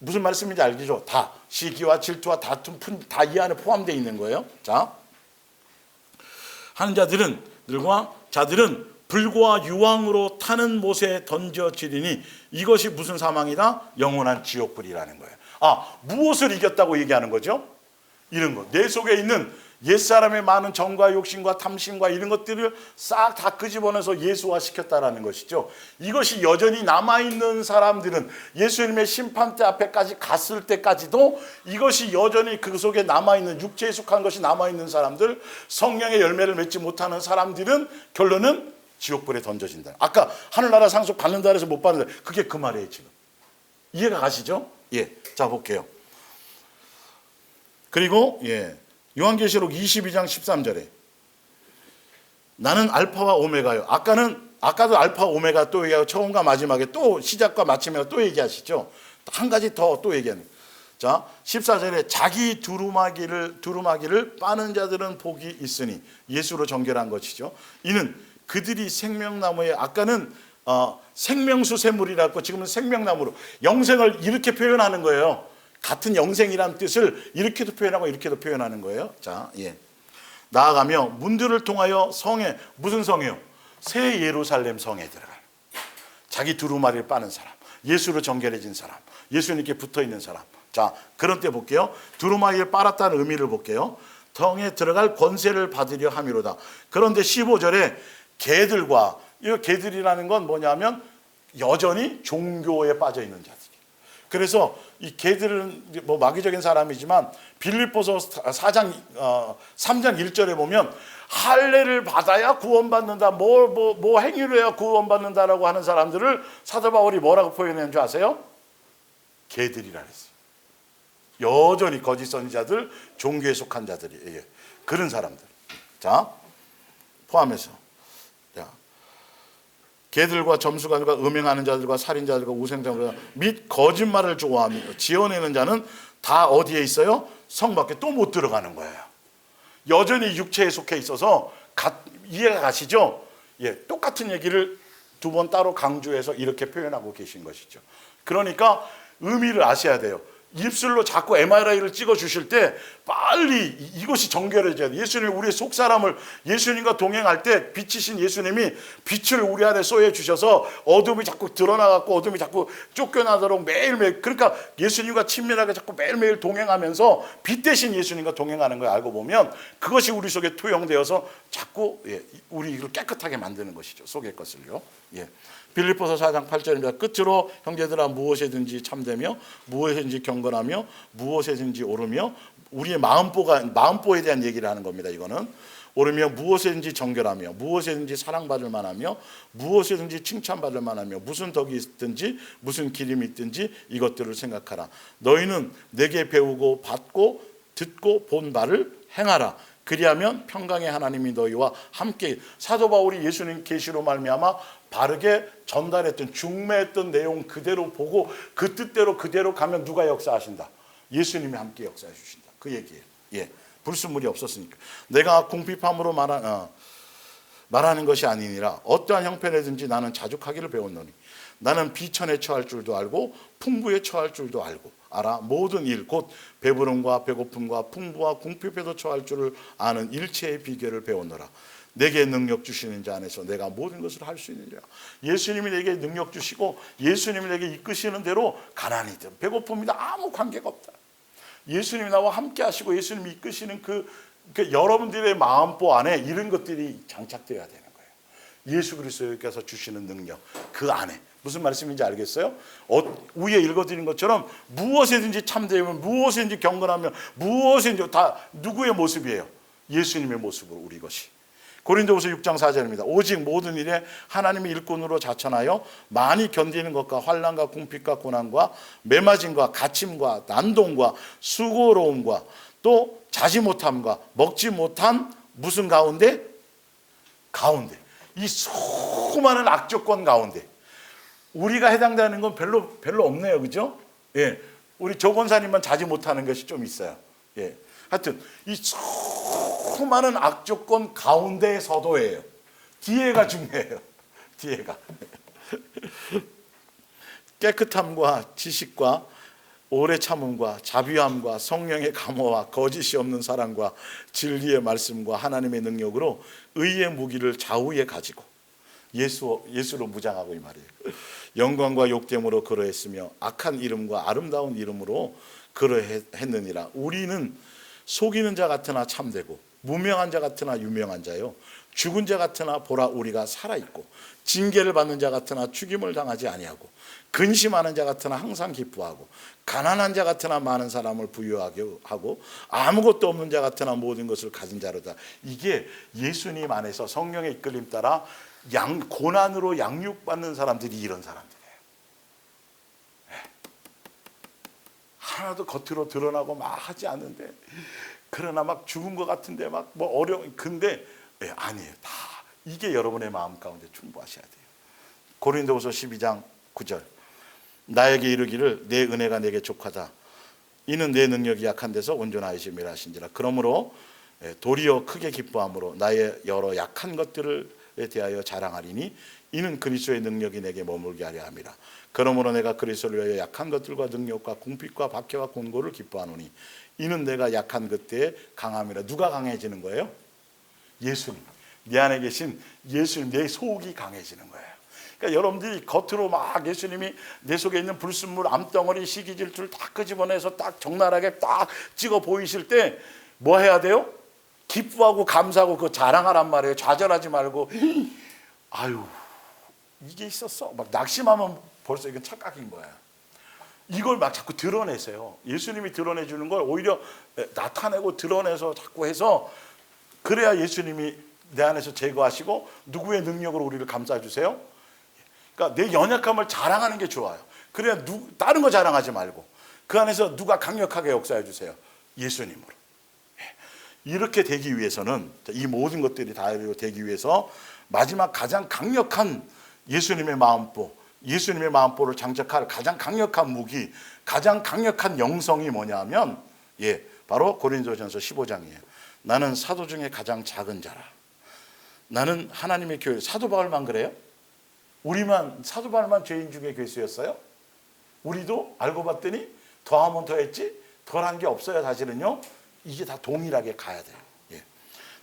무슨 말씀인지 알겠죠? 다 시기와 질투와 다툼 다 이 안에 포함되어 있는 거예요. 자, 하는 자들은 불과 유황으로 타는 못에 던져지리니 이것이 무슨 사망이다? 영원한 지옥불이라는 거예요. 무엇을 이겼다고 얘기하는 거죠? 이런 거. 내 속에 있는 옛사람의 많은 정과 욕심과 탐심과 이런 것들을 싹 다 끄집어내서 예수화시켰다라는 것이죠. 이것이 여전히 남아있는 사람들은 예수님의 심판대 앞에까지 갔을 때까지도 이것이 여전히 그 속에 남아있는, 육체에 속한 것이 남아있는 사람들, 성령의 열매를 맺지 못하는 사람들은 결론은 지옥불에 던져진다. 아까 하늘나라 상속 받는다 해서 못 받는다, 그게 그 말이에요. 지금 이해가 가시죠? 예. 자, 볼게요. 그리고 요한계시록 22장 13절에 나는 알파와 오메가요. 아까도 알파 오메가 또 얘기하고 처음과 마지막에 또 시작과 마침에 또 얘기하시죠. 한 가지 더 또 얘기하는. 자, 14절에 자기 두루마기를 빠는 자들은 복이 있으니, 예수로 정결한 것이죠. 이는 그들이 생명나무에, 아까는 생명수 샘물이라고, 지금은 생명나무로 영생을 이렇게 표현하는 거예요. 같은 영생이라는 뜻을 이렇게도 표현하고 이렇게도 표현하는 거예요. 자, 나아가며 문들을 통하여 성에, 무슨 성이요? 새 예루살렘 성에 들어가요. 자기 두루마리를 빠는 사람, 예수로 정결해진 사람, 예수님께 붙어있는 사람. 자, 그런 때 볼게요. 두루마리를 빨았다는 의미를 볼게요. 성에 들어갈 권세를 받으려 함이로다. 그런데 15절에 개들과, 이 개들이라는 건 뭐냐면 여전히 종교에 빠져 있는 자들. 그래서 이 개들은 뭐 마귀적인 사람이지만 빌립보서 3장 1절에 보면 할례를 받아야 구원받는다, 뭐 행위를 해야 구원받는다라고 하는 사람들을 사도 바울이 뭐라고 표현한 줄 아세요? 개들이라 했어요. 여전히 거짓 선지자들, 종교에 속한 자들이, 그런 사람들. 자, 포함해서. 개들과 점수관과 음행하는 자들과 살인자들과 우생자들과 및 거짓말을 좋아하며 지어내는 자는 다 어디에 있어요? 성 밖에 또 못 들어가는 거예요. 여전히 육체에 속해 있어서 이해가 가시죠? 똑같은 얘기를 두 번 따로 강조해서 이렇게 표현하고 계신 것이죠. 그러니까 의미를 아셔야 돼요. 입술로 자꾸 MRI를 찍어 주실 때 빨리 이것이 정결해져야 돼. 예수님, 우리의 속사람을, 예수님과 동행할 때 빛이신 예수님이 빛을 우리 안에 쏘여 주셔서 어둠이 자꾸 드러나갖고 어둠이 자꾸 쫓겨나도록 매일매일, 그러니까 예수님과 친밀하게 자꾸 매일매일 동행하면서 빛 대신 예수님과 동행하는 걸 알고 보면 그것이 우리 속에 투영되어서 자꾸 우리를 깨끗하게 만드는 것이죠. 속의 것을요. 빌립보서 4장 8절입니다. 끝으로 형제들아, 무엇이든지 참되며 무엇이든지 경건하며 무엇이든지 오르며, 우리의 마음보에 대한 얘기를 하는 겁니다. 이거는 오르며 무엇이든지 정결하며 무엇이든지 사랑받을 만하며 무엇이든지 칭찬받을 만하며 무슨 덕이 있든지 무슨 기림이 있든지 이것들을 생각하라. 너희는 내게 배우고 받고 듣고 본 바를 행하라. 그리하면 평강의 하나님이 너희와 함께. 사도 바울이 예수님 계시로 말미암아 바르게 전달했던, 중매했던 내용 그대로 보고 그 뜻대로 그대로 가면 누가 역사하신다? 예수님이 함께 역사해 주신다. 그 얘기예요. 불순물이 없었으니까. 내가 궁핍함으로 말하는 것이 아니니라. 어떠한 형편이든지 나는 자족하기를 배웠노니 나는 비천에 처할 줄도 알고 풍부에 처할 줄도 알아. 모든 일 곧 배부름과 배고픔과 풍부와 궁핍에도 처할 줄을 아는 일체의 비결을 배웠노라. 내게 능력 주시는 자 안에서 내가 모든 것을 할 수 있느니라. 예수님이 내게 능력 주시고 예수님이 내게 이끄시는 대로 가난이든 배고픔이든 아무 관계가 없다. 예수님이 나와 함께 하시고 예수님이 이끄시는 그 여러분들의 마음보 안에 이런 것들이 장착되어야 되는 거예요. 예수 그리스도께서 주시는 능력, 그 안에. 무슨 말씀인지 알겠어요? 위에 읽어드린 것처럼 무엇이든지 참되면, 무엇이든지 경건하면, 무엇이든지 다 누구의 모습이에요? 예수님의 모습으로 우리 것이. 고린도후서 6장 4절입니다. 오직 모든 일에 하나님의 일꾼으로 자천하여 많이 견디는 것과 환난과 궁핍과 고난과 매맞음과 갇힘과 난동과 수고로움과 또 자지 못함과 먹지 못한 무슨 가운데? 이 수많은 악조건 가운데 우리가 해당되는 건 별로 없네요. 그죠? 우리 조 권사님만 자지 못하는 것이 좀 있어요. 하여튼 이 수많은 악조건 가운데서도예요. 뒤에가 중요해요. 뒤에가 깨끗함과 지식과 오래 참음과 자비함과 성령의 감화와 거짓이 없는 사랑과 진리의 말씀과 하나님의 능력으로 의의 무기를 좌우에 가지고 예수로 무장하고 이 말이에요. 영광과 욕됨으로 그러했으며 악한 이름과 아름다운 이름으로 그러했느니라. 우리는 속이는 자 같으나 참되고 무명한 자 같으나 유명한 자요, 죽은 자 같으나 보라 우리가 살아있고 징계를 받는 자 같으나 죽임을 당하지 아니하고 근심하는 자 같으나 항상 기뻐하고 가난한 자 같으나 많은 사람을 부유하게 하고 아무것도 없는 자 같으나 모든 것을 가진 자로다. 이게 예수님 안에서 성령의 이끌림 따라 고난으로 양육받는 사람들이 이런 사람들이에요. 하나도 겉으로 드러나고 막 하지 않는데, 그러나 막 죽은 것 같은데 막 뭐 어려운, 근데 아니에요. 다 이게 여러분의 마음 가운데 충부하셔야 돼요. 고린도후서 12장 9절, 나에게 이르기를 내 은혜가 내게 족하다. 이는 내 능력이 약한 데서 온전하심이라 하신지라. 그러므로 도리어 크게 기뻐함으로 나의 여러 약한 것들에 대하여 자랑하리니 이는 그리스도의 능력이 내게 머물게 하려 함이라. 그러므로 내가 그리스도를 위하여 약한 것들과 능력과 궁핍과 박해와 곤고를 기뻐하노니 이는 내가 약한 그때에 강함이라. 누가 강해지는 거예요? 예수님. 내 안에 계신 예수님, 내 속이 강해지는 거예요. 그러니까 여러분들이 겉으로 막 예수님이 내 속에 있는 불순물, 암덩어리, 시기질투를 다 끄집어내서 딱 적나라하게 딱 찍어 보이실 때 뭐 해야 돼요? 기뻐하고 감사하고 그 자랑하란 말이에요. 좌절하지 말고 아유 이게 있었어 막 낙심하면 벌써 이건 착각인 거야. 이걸 막 자꾸 드러내세요. 예수님이 드러내 주는 걸 오히려 나타내고 드러내서 자꾸 해서, 그래야 예수님이 내 안에서 제거하시고 누구의 능력으로 우리를 감싸 주세요? 그러니까 내 연약함을 자랑하는 게 좋아요. 그래야 다른 거 자랑하지 말고 그 안에서 누가 강력하게 역사해 주세요? 예수님으로. 이렇게 되기 위해서는, 이 모든 것들이 다 되기 위해서 마지막 가장 강력한 예수님의 마음보, 예수님의 마음보를 장착할 가장 강력한 무기, 가장 강력한 영성이 뭐냐면 바로 고린도전서 15장이에요. 나는 사도 중에 가장 작은 자라. 나는 하나님의 교회. 사도 바울만 그래요? 우리만, 사도 바울만 죄인 중에 괴수였어요? 우리도 알고 봤더니 더하면 더했지 덜한 게 없어요. 사실은요, 이게 다 동일하게 가야 돼요.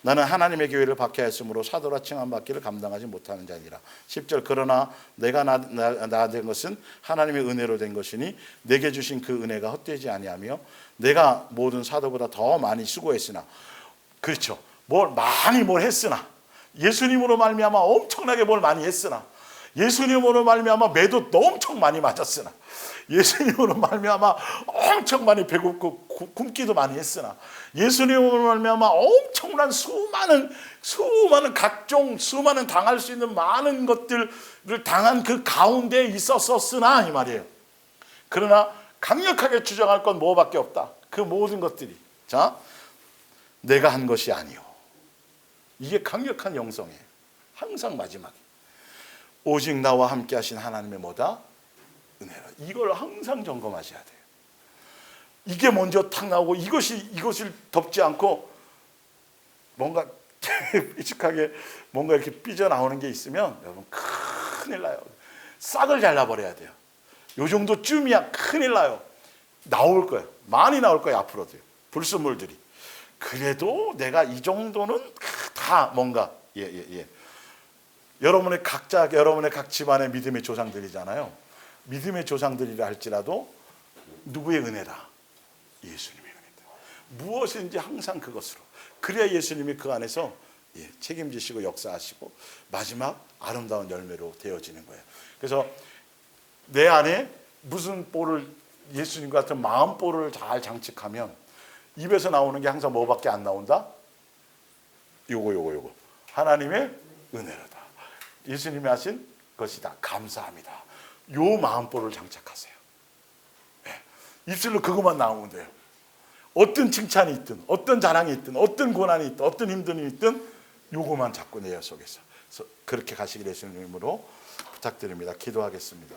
나는 하나님의 교회를 박해하였으므로 사도라 칭함받기를 감당하지 못하는 자니라. 10절, 그러나 내가 나 된 것은 하나님의 은혜로 된 것이니 내게 주신 그 은혜가 헛되지 아니하며 내가 모든 사도보다 더 많이 수고했으나, 그렇죠, 뭘 했으나, 예수님으로 말미암아 엄청나게 뭘 많이 했으나, 예수님으로 말미암아 매도 엄청 많이 맞았으나, 예수님으로 말미암아 엄청 많이 배고프고 굶기도 많이 했으나, 예수님으로 말미암아 엄청난 수많은 수많은 당할 수 있는 많은 것들을 당한 그 가운데 있었으나 이 말이에요. 그러나 강력하게 주장할 건 뭐밖에 없다. 그 모든 것들이 자 내가 한 것이 아니요. 이게 강력한 영성이에요. 항상 마지막에 오직 나와 함께 하신 하나님의 뭐다? 은혜라. 이걸 항상 점검하셔야 돼요. 이게 먼저 탁 나오고 이것을 덮지 않고 뭔가 삐죽하게 뭔가 이렇게 삐져나오는 게 있으면 여러분 큰일 나요. 싹을 잘라버려야 돼요. 요 정도쯤이야 큰일 나요. 나올 거예요. 많이 나올 거예요. 앞으로도요. 불순물들이. 그래도 내가 이 정도는 다 뭔가 여러분의 각 집안의 믿음의 조상들이잖아요. 믿음의 조상들이라 할지라도 누구의 은혜다? 예수님의 은혜다. 무엇인지 항상 그것으로. 그래야 예수님이 그 안에서 책임지시고 역사하시고 마지막 아름다운 열매로 되어지는 거예요. 그래서 내 안에 무슨 볼을, 예수님 같은 마음볼을 잘 장착하면 입에서 나오는 게 항상 뭐밖에 안 나온다? 요거 하나님의 은혜로다. 예수님이 하신 것이다. 감사합니다. 요 마음볼을 장착하세요. 입술로 그것만 나오면 돼요. 어떤 칭찬이 있든, 어떤 자랑이 있든, 어떤 고난이 있든, 어떤 힘듦이 있든 요거만 잡고 내 속에서. 그렇게 가시길 예수님으로 부탁드립니다. 기도하겠습니다.